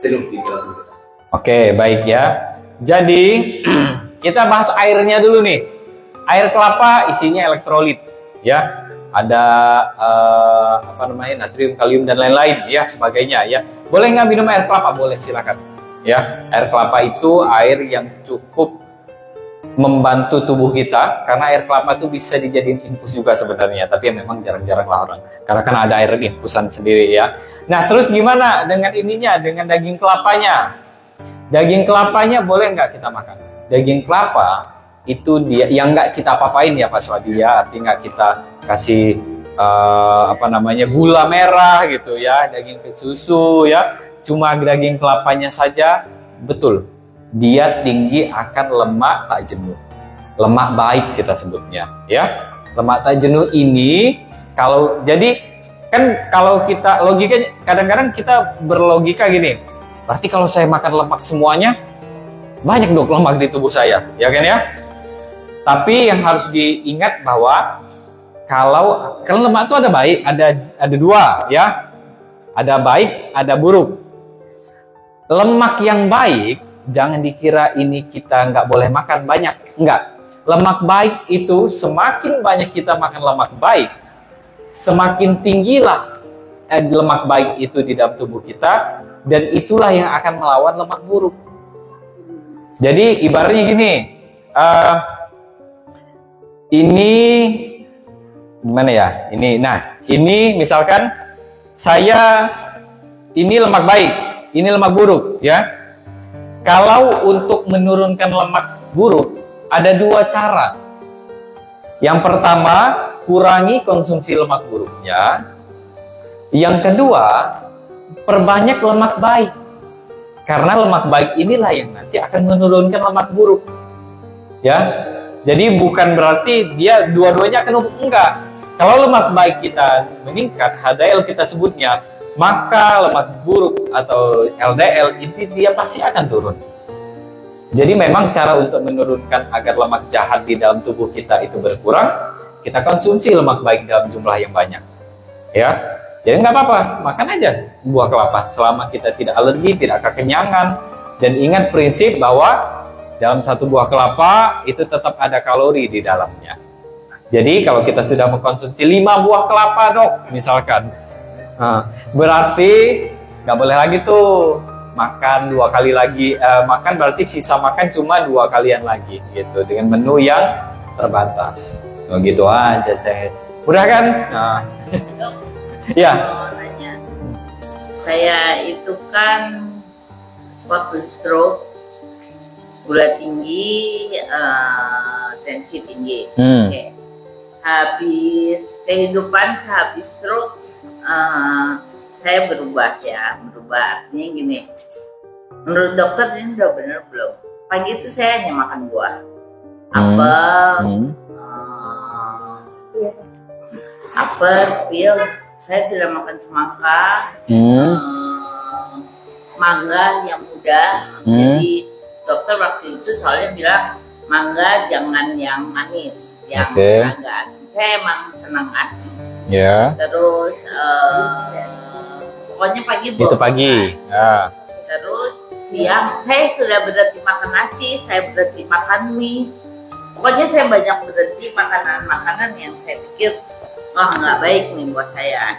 jenuh di dalam tubuh kita. Oke, baik ya. Jadi kita bahas airnya dulu nih. Air kelapa isinya elektrolit, ya. Ada natrium, kalium dan lain-lain, ya, sebagainya, ya. Boleh nggak minum air kelapa? Boleh, silakan. Ya, air kelapa itu air yang cukup membantu tubuh kita, karena air kelapa itu bisa dijadiin infus juga sebenarnya, tapi ya memang jarang-jarang lah orang, karena kan ada air infusan sendiri, ya. Nah, terus gimana dengan ininya, dengan daging kelapanya? Daging kelapanya boleh nggak kita makan? Daging kelapa itu dia yang nggak kita papain ya Pak Swadi ya, artinya nggak kita kasih gula merah gitu ya, daging susu ya, cuma daging kelapanya saja. Betul, dia tinggi akan lemak tak jenuh, lemak baik kita sebutnya ya. Lemak tak jenuh ini kalau jadi kan kalau kita logikanya kadang-kadang kita berlogika gini, berarti kalau saya makan lemak semuanya banyak dong lemak di tubuh saya, ya kan ya? Tapi yang harus diingat bahwa kalau lemak itu ada baik, ada dua ya. Ada baik, ada buruk. Lemak yang baik jangan dikira ini kita nggak boleh makan banyak, enggak. Lemak baik itu semakin banyak kita makan lemak baik, semakin tinggilah lemak baik itu di dalam tubuh kita, dan itulah yang akan melawan lemak buruk. Jadi ibaratnya gini, ini gimana ya? Ini misalkan ini lemak baik, ini lemak buruk, ya. Kalau untuk menurunkan lemak buruk ada dua cara. Yang pertama, kurangi konsumsi lemak buruknya. Yang kedua, perbanyak lemak baik. Karena lemak baik inilah yang nanti akan menurunkan lemak buruk. Ya. Jadi bukan berarti dia dua-duanya akan enggak. Kalau lemak baik kita meningkat, HDL kita sebutnya, maka lemak buruk atau LDL ini dia pasti akan turun. Jadi memang cara untuk menurunkan agar lemak jahat di dalam tubuh kita itu berkurang, kita konsumsi lemak baik dalam jumlah yang banyak. Ya. Jadi nggak apa-apa, makan aja buah kelapa selama kita tidak alergi, tidak kekenyangan. Dan ingat prinsip bahwa dalam satu buah kelapa itu tetap ada kalori di dalamnya. Jadi kalau kita sudah mengkonsumsi 5 buah kelapa dok, misalkan, berarti nggak boleh lagi tuh makan 2 kali lagi. Makan berarti sisa makan cuma 2 kalian lagi gitu, dengan menu yang terbatas. So gitu aja cek. Udah kan? Nah. Ya. Nanya, saya itu kan waktu stroke, gula tinggi, tensi tinggi. Oke. Habis kehidupan sehabis stroke, saya berubah ya, artinya gini. Menurut dokter ini udah bener belum? Pagi itu saya hanya makan buah, apel, pil. Saya tidak makan semangka, mangga yang muda. Jadi dokter waktu itu soalnya bilang mangga jangan yang manis, yang agak asin. Saya emang senang asin. Ya. Terus pokoknya pagi itu pagi. Ya. Terus siang saya sudah berhenti makan nasi, saya berhenti makan mie. Pokoknya saya banyak berhenti makanan-makanan yang saya pikir nggak baik nih buat saya.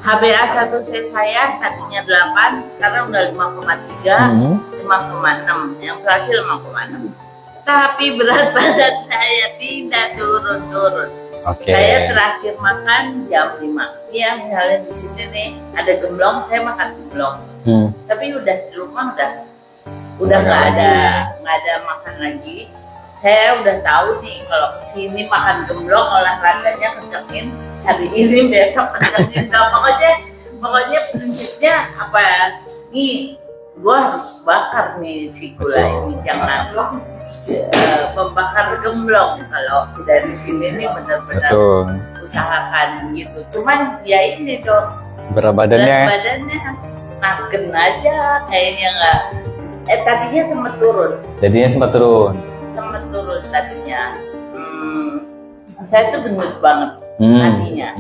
HbA1c saya tadinya 8, sekarang udah 5,3, 5,6, yang terakhir 5,6. Tapi berat badan saya tidak turun-turun. Saya terakhir makan jam 5. Ya misalnya di sini nih ada gemblong, saya makan gemblong. Tapi udah di rumah udah nggak ada makan lagi. Saya udah tahu nih kalau kesini makan gemblong, olahraganya kencengin, hari ini besok kencengin. Pokoknya prinsipnya apa? Nih, gue harus bakar nih si gula ini, jangan membakar gemblong. Kalau dari sini nih benar-benar usahakan gitu. Cuman ya ini dok, berat badannya naken aja, kayaknya Tadinya sempat turun. Jadinya sempat turun. Sempat turun tadinya. Saya tuh gendut banget tadinya.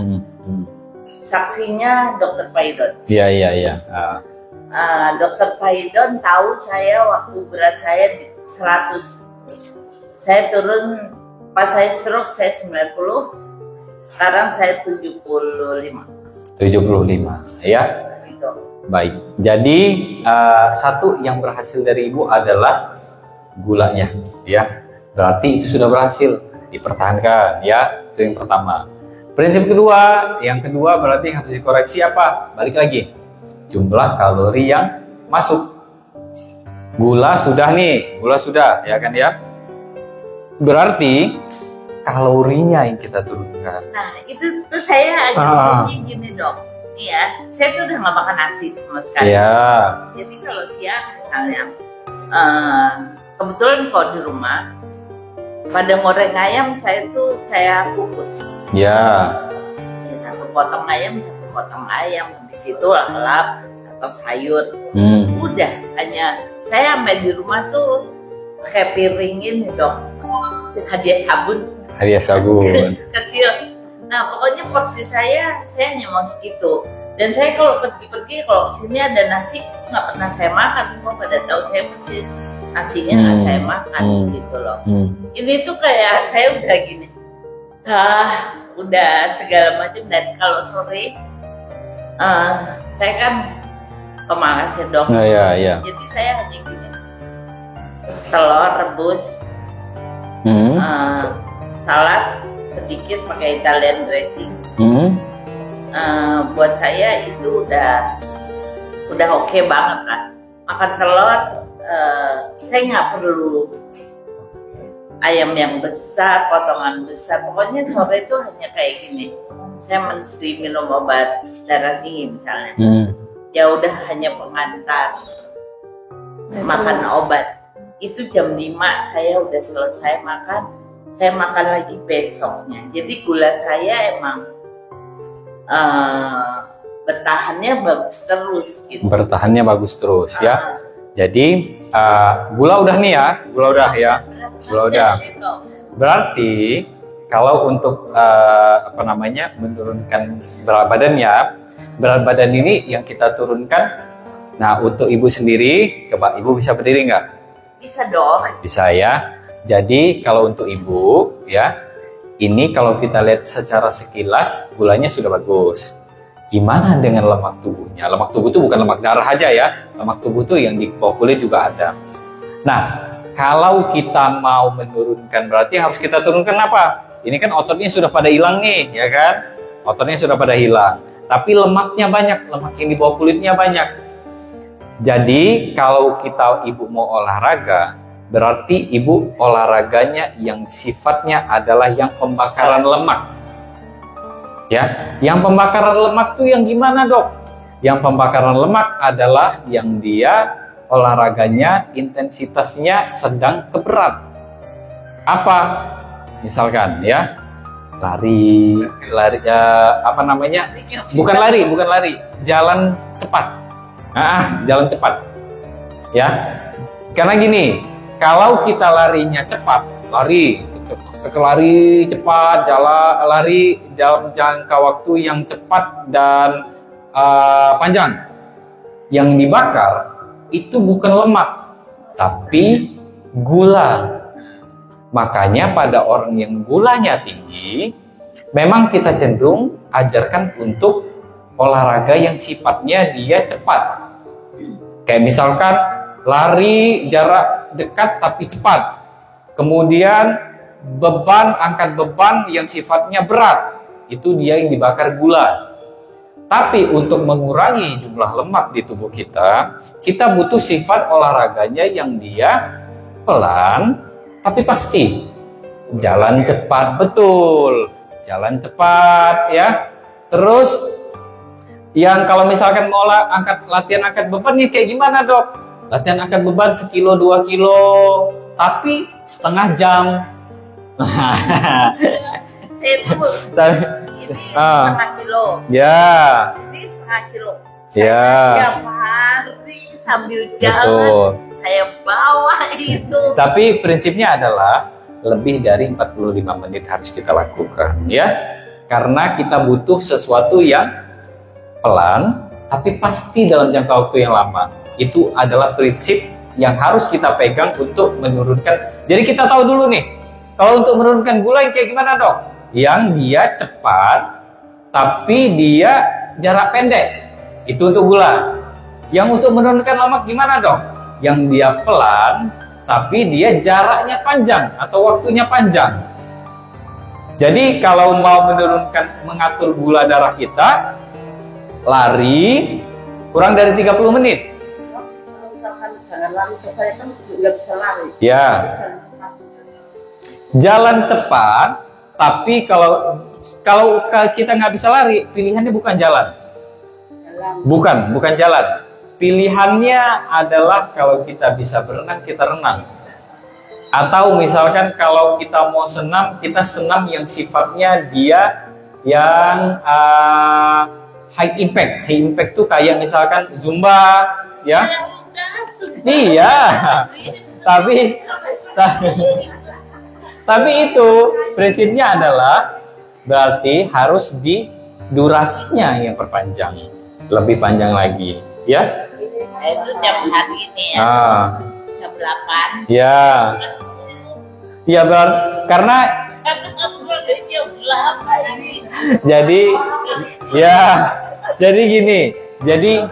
Saksinya Dokter Paidon. Iya. Dokter Paidon tahu saya waktu berat saya di 100. Saya turun pas saya stroke saya 90. Sekarang saya 75. 75, ya. Gitu. Baik. Jadi satu yang berhasil dari Ibu adalah gulanya, ya. Berarti itu sudah berhasil dipertahankan, ya. Itu yang pertama. Prinsip kedua, yang kedua berarti harus dikoreksi apa? Balik lagi. Jumlah kalori yang masuk. Gula sudah nih, gula sudah, ya kan ya? Berarti kalorinya yang kita turunkan. Nah, itu tuh saya agak gini dok. Iya, saya tuh udah nggak makan nasi sama sekali. Iya. Jadi kalau siang misalnya, kebetulan kalau di rumah, pada goreng ayam saya kukus. Ya. Ya, satu potong ayam, habis itu lap atau sayur. Udah, hanya saya sampai di rumah tuh pakai piringin dok, hadiah sabun. Hadiah sabun. Kecil. Nah pokoknya porsi saya hanya mau segitu. Dan saya kalau pergi-pergi, kalau kesini ada nasi nggak pernah saya makan. Semua pada tahu saya pasti nasinya nggak saya makan gitu loh. Ini tuh kayak saya udah gini, udah segala macam. Dan kalau sore, saya kan pemalas ya dok. Iya. Jadi saya hanya gini, telur rebus, salad sedikit pakai Italian dressing. Buat saya itu udah oke banget lah. Makan telur, saya nggak perlu ayam yang besar, potongan besar. Pokoknya sore itu hanya kayak gini. Saya mesti minum obat darah tinggi misalnya. Ya udah hanya pengantar. Makan obat. Itu jam 5 saya udah selesai makan. Saya makan lagi besoknya. Jadi gula saya emang bertahannya bagus terus gitu. Bertahannya bagus terus ya. Jadi gula udah nih ya, gula udah. Berarti kalau untuk menurunkan berat badan ini yang kita turunkan. Nah untuk Ibu sendiri, coba Ibu bisa berdiri nggak? Bisa dong. Bisa ya. Jadi kalau untuk Ibu ya, ini kalau kita lihat secara sekilas gulanya sudah bagus. Gimana dengan lemak tubuhnya? Lemak tubuh itu bukan lemak darah aja ya. Lemak tubuh itu yang di bawah kulit juga ada. Nah, kalau kita mau menurunkan berarti harus kita turunkan apa? Ini kan ototnya sudah pada hilang nih, ya kan? Ototnya sudah pada hilang. Tapi lemaknya banyak, lemak yang di bawah kulitnya banyak. Jadi kalau Ibu mau olahraga, berarti Ibu olahraganya yang sifatnya adalah yang pembakaran lemak. Ya, yang pembakaran lemak tuh yang gimana, Dok? Yang pembakaran lemak adalah yang dia olahraganya intensitasnya sedang ke berat. Apa? Misalkan ya, lari bukan lari, jalan cepat. Jalan cepat. Ya. Karena gini, kalau kita larinya cepat, lari cepat, lari dalam jangka waktu yang cepat dan panjang. Yang dibakar itu bukan lemak, tapi gula. Makanya pada orang yang gulanya tinggi, memang kita cenderung ajarkan untuk olahraga yang sifatnya dia cepat. Kayak misalkan lari jarak dekat tapi cepat. Kemudian angkat beban yang sifatnya berat. Itu dia yang dibakar gula. Tapi untuk mengurangi jumlah lemak di tubuh kita butuh sifat olahraganya yang dia pelan tapi pasti. Jalan cepat, betul. Jalan cepat ya. Terus yang kalau misalkan mau latihan angkat beban nih kayak gimana, Dok? Latihan angkat beban 1 kilo, 2 kilo, tapi setengah jam. Saya tuh ini setengah kilo. Ya. Ini setengah kilo. Ya. Tiap hari sambil Betul. jalan saya bawa itu. Tapi prinsipnya adalah lebih dari 45 menit harus kita lakukan ya. Karena kita butuh sesuatu yang pelan tapi pasti dalam jangka waktu yang lama. Itu adalah prinsip yang harus kita pegang untuk menurunkan. Jadi kita tahu dulu nih, kalau untuk menurunkan gula yang kayak gimana dok? Yang dia cepat tapi dia jarak pendek. Itu untuk gula. Yang untuk menurunkan lemak gimana dok? Yang dia pelan tapi dia jaraknya panjang atau waktunya panjang. Jadi kalau mau mengatur gula darah kita, lari kurang dari 30 menit. Kalau misalkan jangan lari, saya kan nggak bisa lari. Ya. Jalan cepat, tapi kalau kita nggak bisa lari, pilihannya bukan jalan. Bukan jalan. Pilihannya adalah kalau kita bisa berenang, kita renang. Atau misalkan kalau kita mau senam, kita senam yang sifatnya dia yang high impact. High impact tuh kayak misalkan Zumba, ya. Iya. Tapi itu prinsipnya adalah berarti harus di durasinya yang perpanjang, lebih panjang lagi, ya. Itu tiap hari ini ya. Jam 8. Ya. Ya karena jadi ya jadi gini. Jadi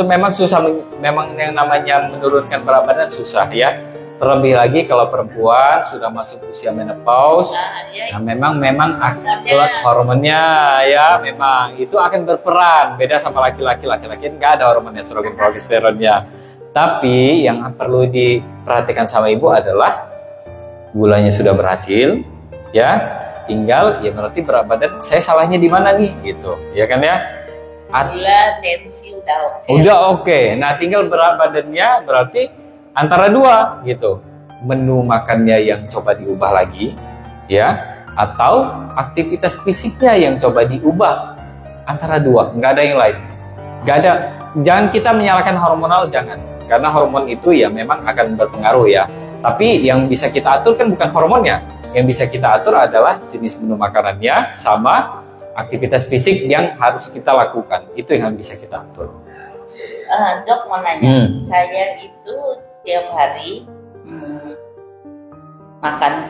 memang susah yang namanya menurunkan berat badan susah ya. Terlebih lagi kalau perempuan sudah masuk usia menopause, nah, memang akibat hormonnya ya memang itu akan berperan. Beda sama laki-laki nggak ada hormon estrogen progesteronnya. Tapi yang perlu diperhatikan sama ibu adalah gulanya sudah berhasil, ya tinggal ya berarti berat badan saya salahnya di mana nih gitu, ya kan ya? Gula, tensi udah oke. Udah oke. Nah tinggal berat badannya berarti antara dua gitu, menu makannya yang coba diubah lagi ya, atau aktivitas fisiknya yang coba diubah. Antara dua, nggak ada yang lain, nggak ada. Jangan kita menyalahkan hormonal, jangan, karena hormon itu ya memang akan berpengaruh ya, tapi yang bisa kita atur kan bukan hormonnya, yang bisa kita atur adalah jenis menu makanannya sama aktivitas fisik yang harus kita lakukan, itu yang bisa kita atur. Dok mau nanya, saya itu tiap hari makan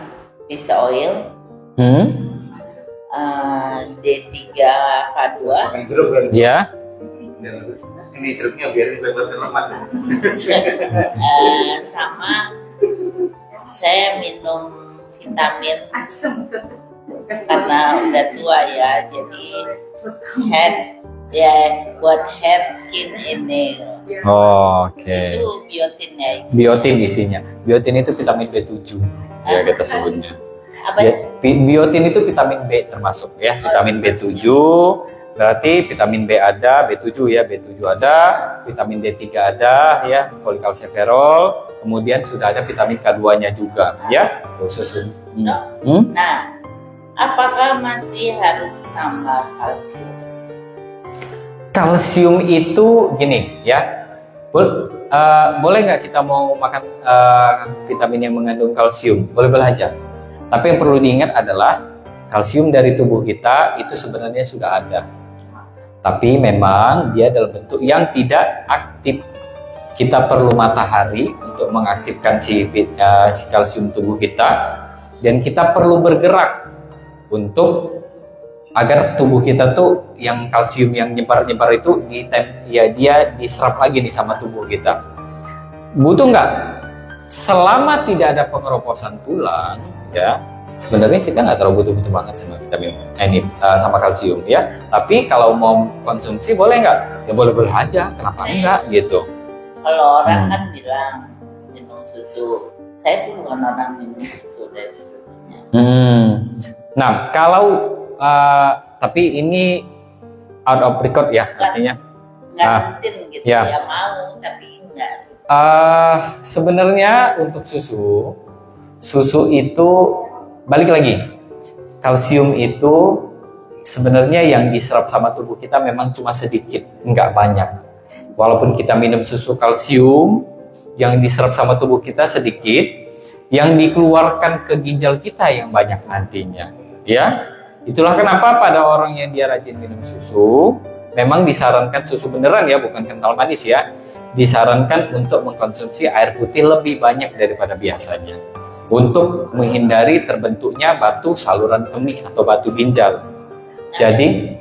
fish oil, D3K2, Makan jeruk kan? Ya. Ini jeruknya biar dibebaskan lemak. sama saya minum vitamin karena udah tua ya, jadi buat hair skin ini. Oke. Itu biotin ya. Biotin isinya. Biotin itu vitamin B7 ya kita sebutnya. Apa Ya, biotin itu vitamin B termasuk ya, vitamin B7. Berarti vitamin B ada, B7 ya, B7 ada, vitamin D3 ada ya, kolekalsiferol, kemudian sudah ada vitamin K2-nya juga ya, khusus. Nah, apakah masih harus tambah kalsium? Kalsium itu gini ya, boleh nggak kita mau makan vitamin yang mengandung kalsium? Boleh-boleh aja. Tapi yang perlu diingat adalah kalsium dari tubuh kita itu sebenarnya sudah ada. Tapi memang dia dalam bentuk yang tidak aktif. Kita perlu matahari untuk mengaktifkan si kalsium tubuh kita, dan kita perlu bergerak untuk agar tubuh kita tuh yang kalsium yang nyebar-nyebar itu dia diserap lagi nih sama tubuh kita. Butuh nggak? Selama tidak ada pengeroposan tulang, ya sebenarnya kita nggak terlalu butuh banget sama vitamin sama kalsium ya. Tapi kalau mau konsumsi boleh nggak? Ya boleh-boleh aja. Kenapa enggak gitu? Kalau orang kan bilang minum susu, saya tuh bukan orang minum susu dari sebelumnya. Nah kalau tapi ini out of record ya, artinya nggak rutin gitu ya. Ya mau tapi nggak. Sebenarnya untuk susu itu balik lagi, kalsium itu sebenarnya yang diserap sama tubuh kita memang cuma sedikit, nggak banyak. Walaupun kita minum susu kalsium, yang diserap sama tubuh kita sedikit, yang dikeluarkan ke ginjal kita yang banyak nantinya. Ya, itulah kenapa pada orang yang dia rajin minum susu, memang disarankan susu beneran ya, bukan kental manis ya. Disarankan untuk mengkonsumsi air putih lebih banyak daripada biasanya untuk menghindari terbentuknya batu saluran kemih atau batu ginjal. Jadi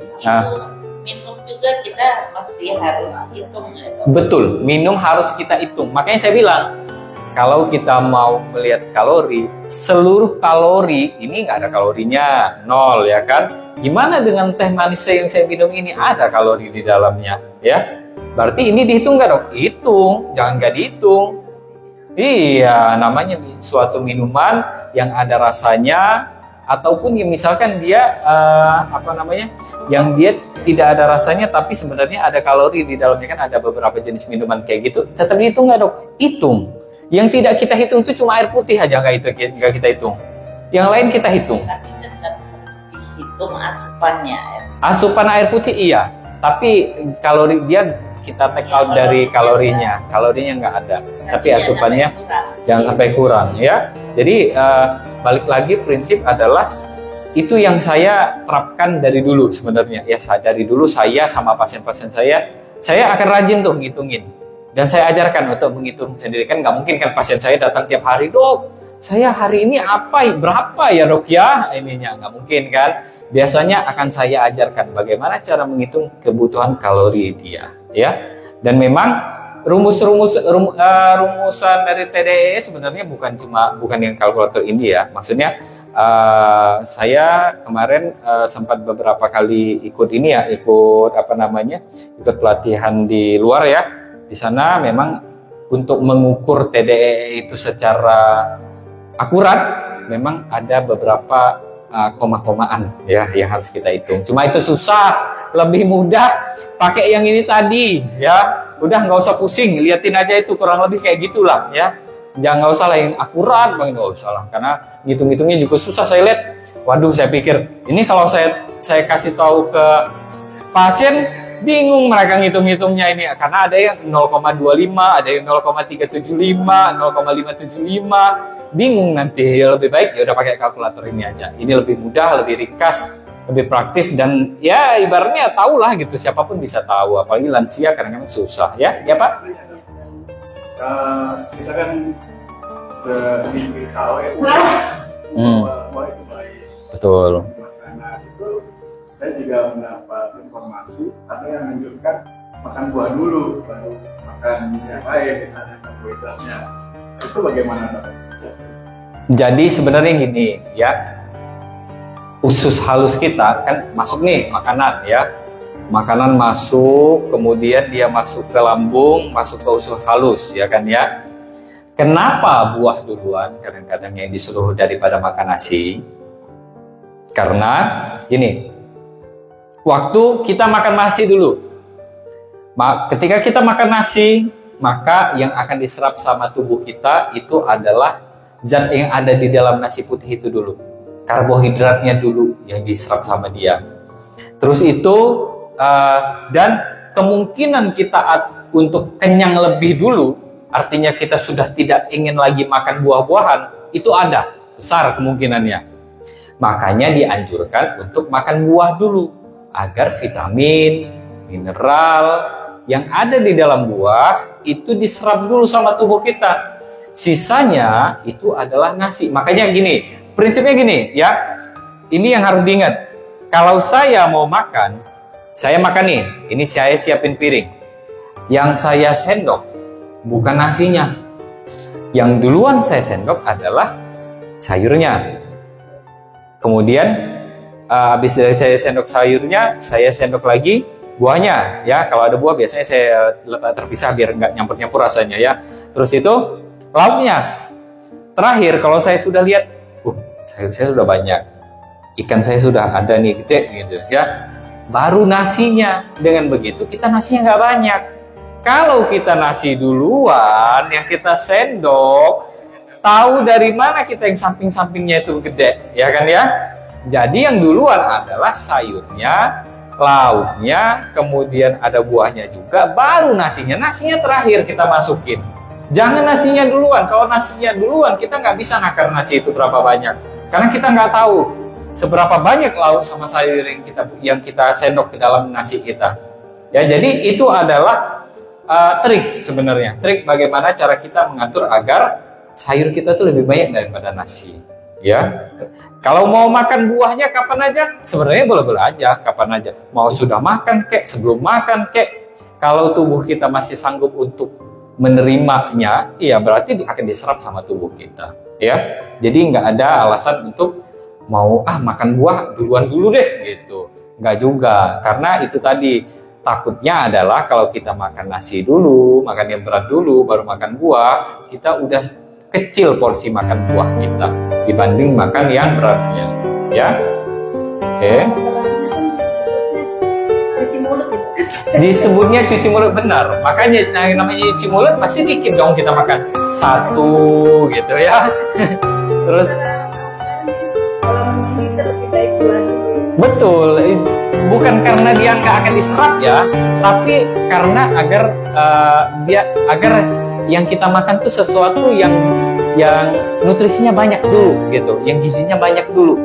minum juga kita pasti harus hitung ya, Dok? Betul, minum harus kita hitung. Makanya saya bilang, kalau kita mau melihat kalori, seluruh kalori ini nggak ada kalorinya, 0 ya kan? Gimana dengan teh manis yang saya minum ini, ada kalori di dalamnya ya? Berarti ini dihitung nggak, Dok? Hitung, jangan nggak dihitung. Iya, namanya suatu minuman yang ada rasanya, ataupun yang misalkan dia yang dia tidak ada rasanya tapi sebenarnya ada kalori di dalamnya, kan ada beberapa jenis minuman kayak gitu. Tetap dihitung nggak, Dok? Hitung. Yang tidak kita hitung itu cuma air putih aja, nggak kita hitung. Yang lain kita hitung. Tapi tetap harus dihitung asupannya ya. Asupan air putih iya, tapi kalori dia kita take out dari kalorinya nggak ada, tapi asupannya jangan sampai kurang ya. Jadi balik lagi, prinsip adalah itu yang saya terapkan dari dulu sebenarnya ya. Dari dulu saya sama pasien-pasien saya akan rajin tuh ngitungin, dan saya ajarkan untuk menghitung sendiri. Kan nggak mungkin kan pasien saya datang tiap hari, "Dok, saya hari ini berapa ya, Dok ya?" Ininya nggak mungkin kan. Biasanya akan saya ajarkan bagaimana cara menghitung kebutuhan kalori dia ya. Dan memang rumusan dari TDE sebenarnya bukan yang kalkulator ini ya. Maksudnya saya kemarin sempat beberapa kali ikut pelatihan di luar ya. Di sana memang untuk mengukur TDE itu secara akurat memang ada beberapa koma-komaan ya yang harus kita hitung. Cuma itu susah, lebih mudah pakai yang ini tadi ya. Udah nggak usah pusing, liatin aja itu kurang lebih kayak gitulah ya. Jangan, nggak usah lah yang akurat bang, nggak usah lah, karena ngitung-ngitungnya juga susah. Saya lihat, waduh, saya pikir ini kalau saya kasih tahu ke pasien bingung mereka ngitung-ngitungnya ini, karena ada yang 0,25, ada yang 0,375, 0,575. Bingung nanti. Ya lebih baik ya udah pakai kalkulator ini aja. Ini lebih mudah, lebih ringkas, lebih praktis, dan ya ibaratnya tahulah gitu, siapapun bisa tahu, apalagi lansia kadang-kadang susah ya. Ya Pak? Kita kan sedikit tahu ya bahwa itu baik. Betul. Karena itu saya juga mendapat informasi ada yang menunjukkan makan buah dulu baru makan yang lain, misalnya karbohidratnya. Itu bagaimana, Dok? Jadi sebenarnya gini ya, usus halus kita kan masuk nih makanan ya. Makanan masuk, kemudian dia masuk ke lambung, masuk ke usus halus ya kan ya. Kenapa buah duluan kadang-kadang yang disuruh daripada makan nasi? Karena gini, waktu kita makan nasi dulu, ketika kita makan nasi, maka yang akan diserap sama tubuh kita itu adalah zat yang ada di dalam nasi putih itu dulu. Karbohidratnya dulu yang diserap sama dia. Terus itu, dan kemungkinan kita untuk kenyang lebih dulu, artinya kita sudah tidak ingin lagi makan buah-buahan, itu ada, besar kemungkinannya. Makanya dianjurkan untuk makan buah dulu, agar vitamin, mineral yang ada di dalam buah itu diserap dulu sama tubuh kita. Sisanya itu adalah nasi. Makanya gini, prinsipnya gini ya. Ini yang harus diingat. Kalau saya mau makan, saya makan nih. Ini saya siapin piring. Yang saya sendok bukan nasinya. Yang duluan saya sendok adalah sayurnya. Kemudian habis dari saya sendok sayurnya, saya sendok lagi buahnya ya. Kalau ada buah biasanya saya letak terpisah biar nggak nyampur-nyampur rasanya ya. Terus itu lauknya. Terakhir kalau saya sudah lihat, sayur saya sudah banyak, ikan saya sudah ada nih gede gitu ya, baru nasinya. Dengan begitu kita nasinya nggak banyak. Kalau kita nasi duluan, yang kita sendok, tahu dari mana kita yang samping-sampingnya itu gede, ya kan ya? Jadi yang duluan adalah sayurnya, lauknya, kemudian ada buahnya juga, baru nasinya. Nasinya terakhir kita masukin. Jangan nasinya duluan. Kalau nasinya duluan, kita nggak bisa nakar nasi itu berapa banyak. Karena kita nggak tahu seberapa banyak lauk sama sayur yang kita sendok ke dalam nasi kita. Ya, jadi itu adalah trik sebenarnya. Trik bagaimana cara kita mengatur agar sayur kita tuh lebih banyak daripada nasi. Ya, kalau mau makan buahnya kapan aja, sebenarnya boleh-boleh aja, kapan aja. Mau sudah makan kek, sebelum makan kek. Kalau tubuh kita masih sanggup untuk menerimanya, ya berarti akan diserap sama tubuh kita. Ya, jadi nggak ada alasan untuk mau makan buah duluan dulu deh gitu. Nggak juga, karena itu tadi takutnya adalah kalau kita makan nasi dulu, makan yang berat dulu, baru makan buah, kita udah kecil porsi makan buah kita dibanding makan yang beratnya, ya. Oke. Cuci mulut gitu. Disebutnya cuci mulut, benar. Makanya namanya cuci mulut pasti dikit dong kita makan satu gitu ya. Terus Kalau kita lebih baik buat betul, bukan karena dia nggak akan diserap ya, tapi karena agar yang kita makan tuh sesuatu yang nutrisinya banyak dulu gitu, yang gizinya banyak dulu.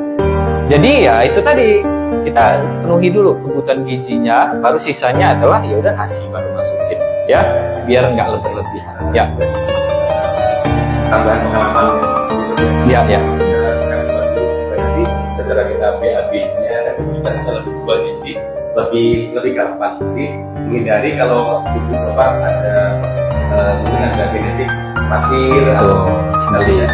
Jadi ya itu tadi, kita penuhi dulu kebutuhan gizinya, baru sisanya adalah ya udah nasi baru masukin ya, biar nggak berlebihan. Ya. Tambahan pengalaman gitu. Ya, ya. Nanti secara kita BAB-nya dan juga kita lebih buat jadi lebih gampang. Jadi menghindari kalau ibu bapak ada mungkin ada genetik pasir atau misalnya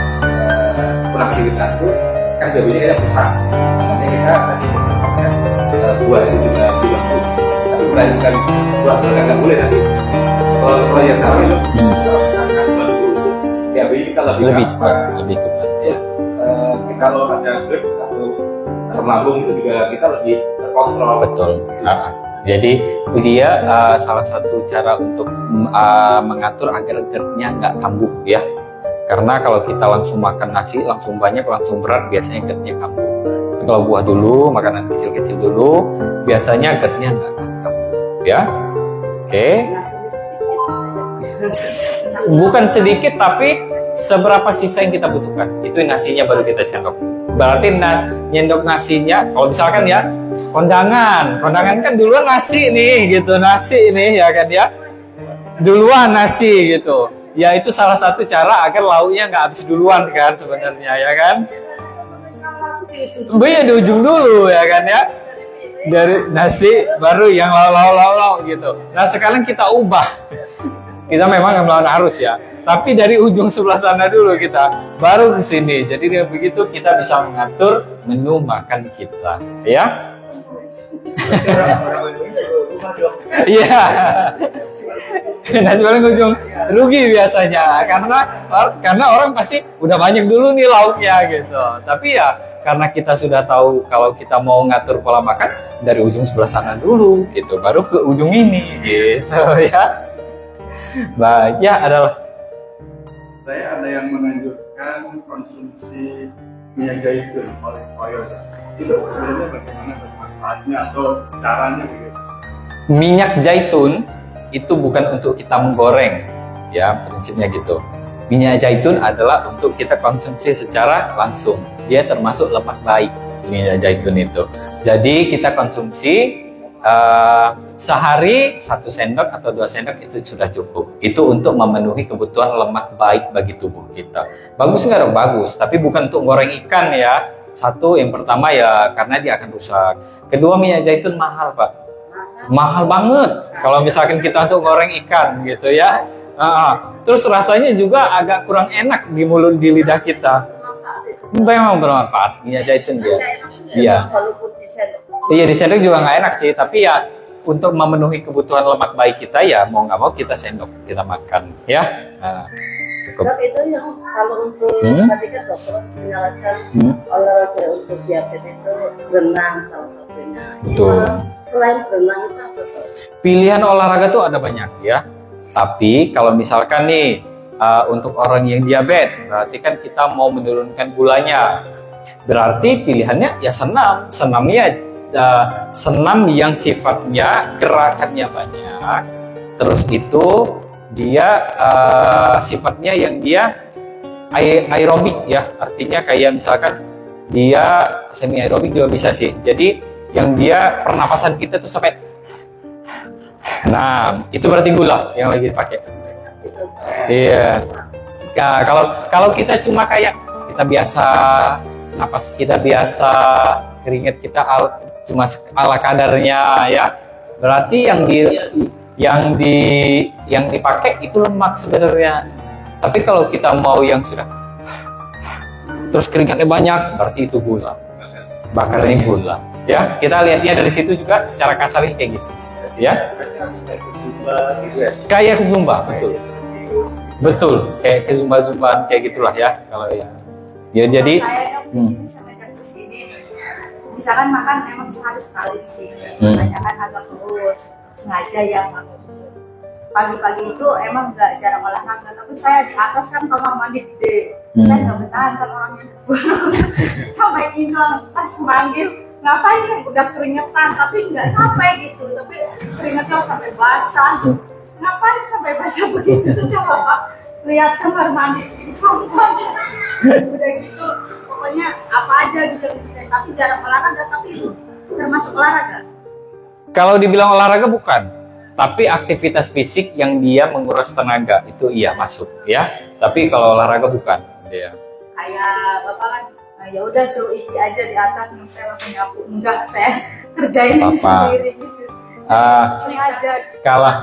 kurang aktivitas itu kan BAB-nya ada rusak. Makanya kita tadi berdasarkan buah itu juga bagus. Tapi bukan buah nggak boleh nanti. Kalau yang salah itu akan buah dulu. BAB-nya kita lebih cepat, lebih cepat. Ya. Kalau ada GERD atau asam lambung itu juga kita lebih terkontrol. Betul. Jadi dia salah satu cara untuk mengatur agar GERD-nya nggak kambuh ya. Karena kalau kita langsung makan nasi, langsung banyak, langsung berat, biasanya GERD-nya kambuh. Tapi kalau buah dulu, makanan kecil-kecil dulu, biasanya GERD-nya nggak akan kambuh ya. Oke. nasinya sedikit. Bukan sedikit, tapi seberapa sisa yang kita butuhkan. Itu nasinya baru kita sendok. Berarti nyendok nasinya, kalau misalkan ya kondangan kan duluan nasi nih gitu, nasi nih ya kan ya, duluan nasi gitu. Ya itu salah satu cara agar lauknya nggak habis duluan kan sebenarnya ya kan. Iya di ujung dulu ya kan ya. Dari nasi baru yang lau gitu. Nah sekarang kita ubah. Kita memang melawan arus ya. Tapi dari ujung sebelah sana dulu kita, baru ke sini. Jadi dengan begitu kita bisa mengatur menu makan kita, ya. Iya. Nasi paling ujung rugi biasanya karena orang pasti udah banyak dulu nih lauknya gitu. Tapi ya karena kita sudah tahu kalau kita mau ngatur pola makan dari ujung sebelah sana dulu gitu, baru ke ujung ini gitu ya. Baik, ya adalah Saya ada yang menganjurkan konsumsi minyak zaitun, olive oil. Itu sebenarnya bagaimana manfaatnya atau caranya begitu? minyak zaitun itu bukan untuk kita menggoreng, ya prinsipnya gitu. Minyak zaitun adalah untuk kita konsumsi secara langsung. Dia termasuk lemak baik minyak zaitun itu. Jadi kita konsumsi sehari 1 sendok atau 2 sendok itu sudah cukup. Itu untuk memenuhi kebutuhan lemak baik bagi tubuh kita. Bagus nggak dong? Bagus. Tapi bukan untuk goreng ikan ya. Satu, yang pertama ya karena dia akan rusak. Kedua, minyak zaitun mahal Pak. Mahal banget. Kalau misalkan kita untuk goreng ikan gitu ya. Terus rasanya juga agak kurang enak di mulut, di lidah kita. Memang bermanfaat minyak zaitun dia. Iya. Iya di sendok juga nggak enak sih, tapi ya untuk memenuhi kebutuhan lemak baik kita ya mau nggak mau kita sendok, kita makan ya. Cukup. Tapi itu yang kalau untuk tadi kan dokter menyarankan olahraga untuk diabetes itu berenang salah satunya. Betul. Selain berenang itu apa tuh? Pilihan olahraga tuh ada banyak ya. Tapi kalau misalkan nih untuk orang yang diabetes, berarti kan kita mau menurunkan gulanya. Berarti pilihannya ya senam. Senamnya senam yang sifatnya gerakannya banyak, terus itu dia sifatnya yang dia aerobik ya, artinya kayak misalkan dia semi aerobik juga bisa sih. Jadi yang dia pernapasan kita tuh sampai, nah itu berarti gula yang lagi dipakai. Iya. Nah, kalau kita cuma kayak kita biasa napas, kita biasa keringat kita cuma ala kadarnya ya, berarti yang dipakai itu lemak sebenarnya. Tapi kalau kita mau yang sudah terus keringatnya banyak, berarti itu gula, bakarnya gula. Ya, kita lihatnya dari situ juga secara kasar kayak gitu. Ya. Kayak ke Zumba, betul. Betul, kayak ke Zumba kayak gitulah ya kalau ya. Ya jadi saya kan di sini sampai ke sini, misalkan makan emang sekali di sini, kebanyakan agak kurus, sengaja yang pagi-pagi itu emang nggak jarang olahraga, tapi saya di atas kan kamar mandi gede, saya nggak bertahan kan orangnya sampai hilang pas manggil ngapain ya, udah keringetan tapi nggak sampai gitu, tapi keringetnya sampai basah, ngapain sampai basah begitu Bapak lihat kamar mandi sampah udah gitu, pokoknya apa aja gitu, tapi jarang olahraga, tapi itu termasuk olahraga. kalau dibilang olahraga bukan, tapi aktivitas fisik yang dia menguras tenaga itu iya masuk ya, tapi kalau olahraga bukan ya. Kayak Bapak kan ya udah suruh Iki aja di atas, saya langsung nyapu, enggak saya kerjain sendiri gitu. Sering aja gitu. Kalah.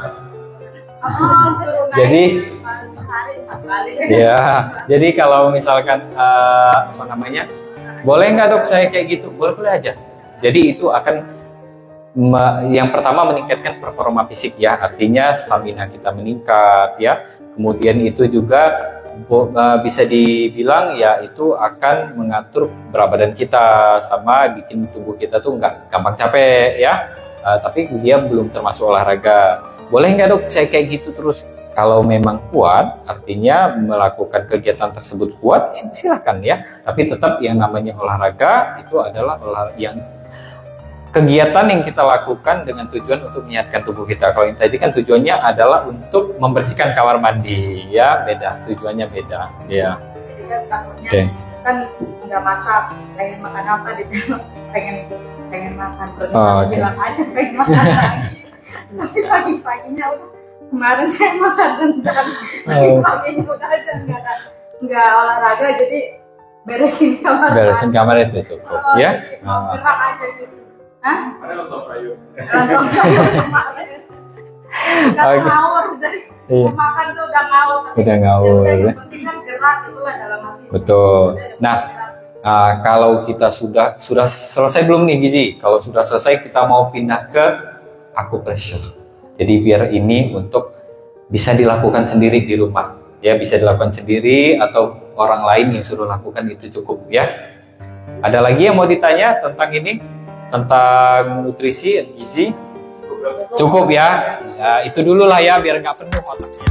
Jadi sehari 4 kali. Ya, jadi kalau misalkan apa namanya, boleh nggak dok saya kayak gitu? Boleh aja. Jadi itu akan yang pertama meningkatkan performa fisik ya, artinya stamina kita meningkat ya. Kemudian itu juga bisa dibilang ya itu akan mengatur berat badan kita sama bikin tubuh kita tuh nggak gampang capek ya. Tapi dia belum termasuk olahraga. Boleh nggak dok saya kayak gitu terus? Kalau memang kuat, artinya melakukan kegiatan tersebut kuat, silakan ya. Tapi tetap yang namanya olahraga itu adalah kegiatan yang kita lakukan dengan tujuan untuk menyehatkan tubuh kita. Kalau yang tadi kan tujuannya adalah untuk membersihkan kamar mandi, ya beda, tujuannya beda, ya. Jadi kan takutnya kan nggak masak, pengen makan apa gitu, pengen makan berenang, bilang aja pengen makan lagi. Tapi pagi-paginya udah, kemarin saya makan rendang, pagi-paginya udah aja nggak olahraga, jadi beresin kamar. Beresin kamar itu cukup, ya. Gerak aja gitu. Ada lontong sayur. Lontong sayur kemarin. Udah ngawur dari makan tuh udah ngawur. Udah ngawur. Yang penting kan gerak itu lah dalam hati. Betul. Nah, kalau kita sudah selesai belum nih Gizi? Kalau sudah selesai kita mau pindah ke acupressure. Jadi biar ini untuk bisa dilakukan sendiri di rumah. Ya bisa dilakukan sendiri atau orang lain yang suruh lakukan itu cukup ya. Ada lagi yang mau ditanya tentang ini? Tentang nutrisi, gizi? Cukup ya. Ya itu dulu lah ya biar nggak penuh otaknya.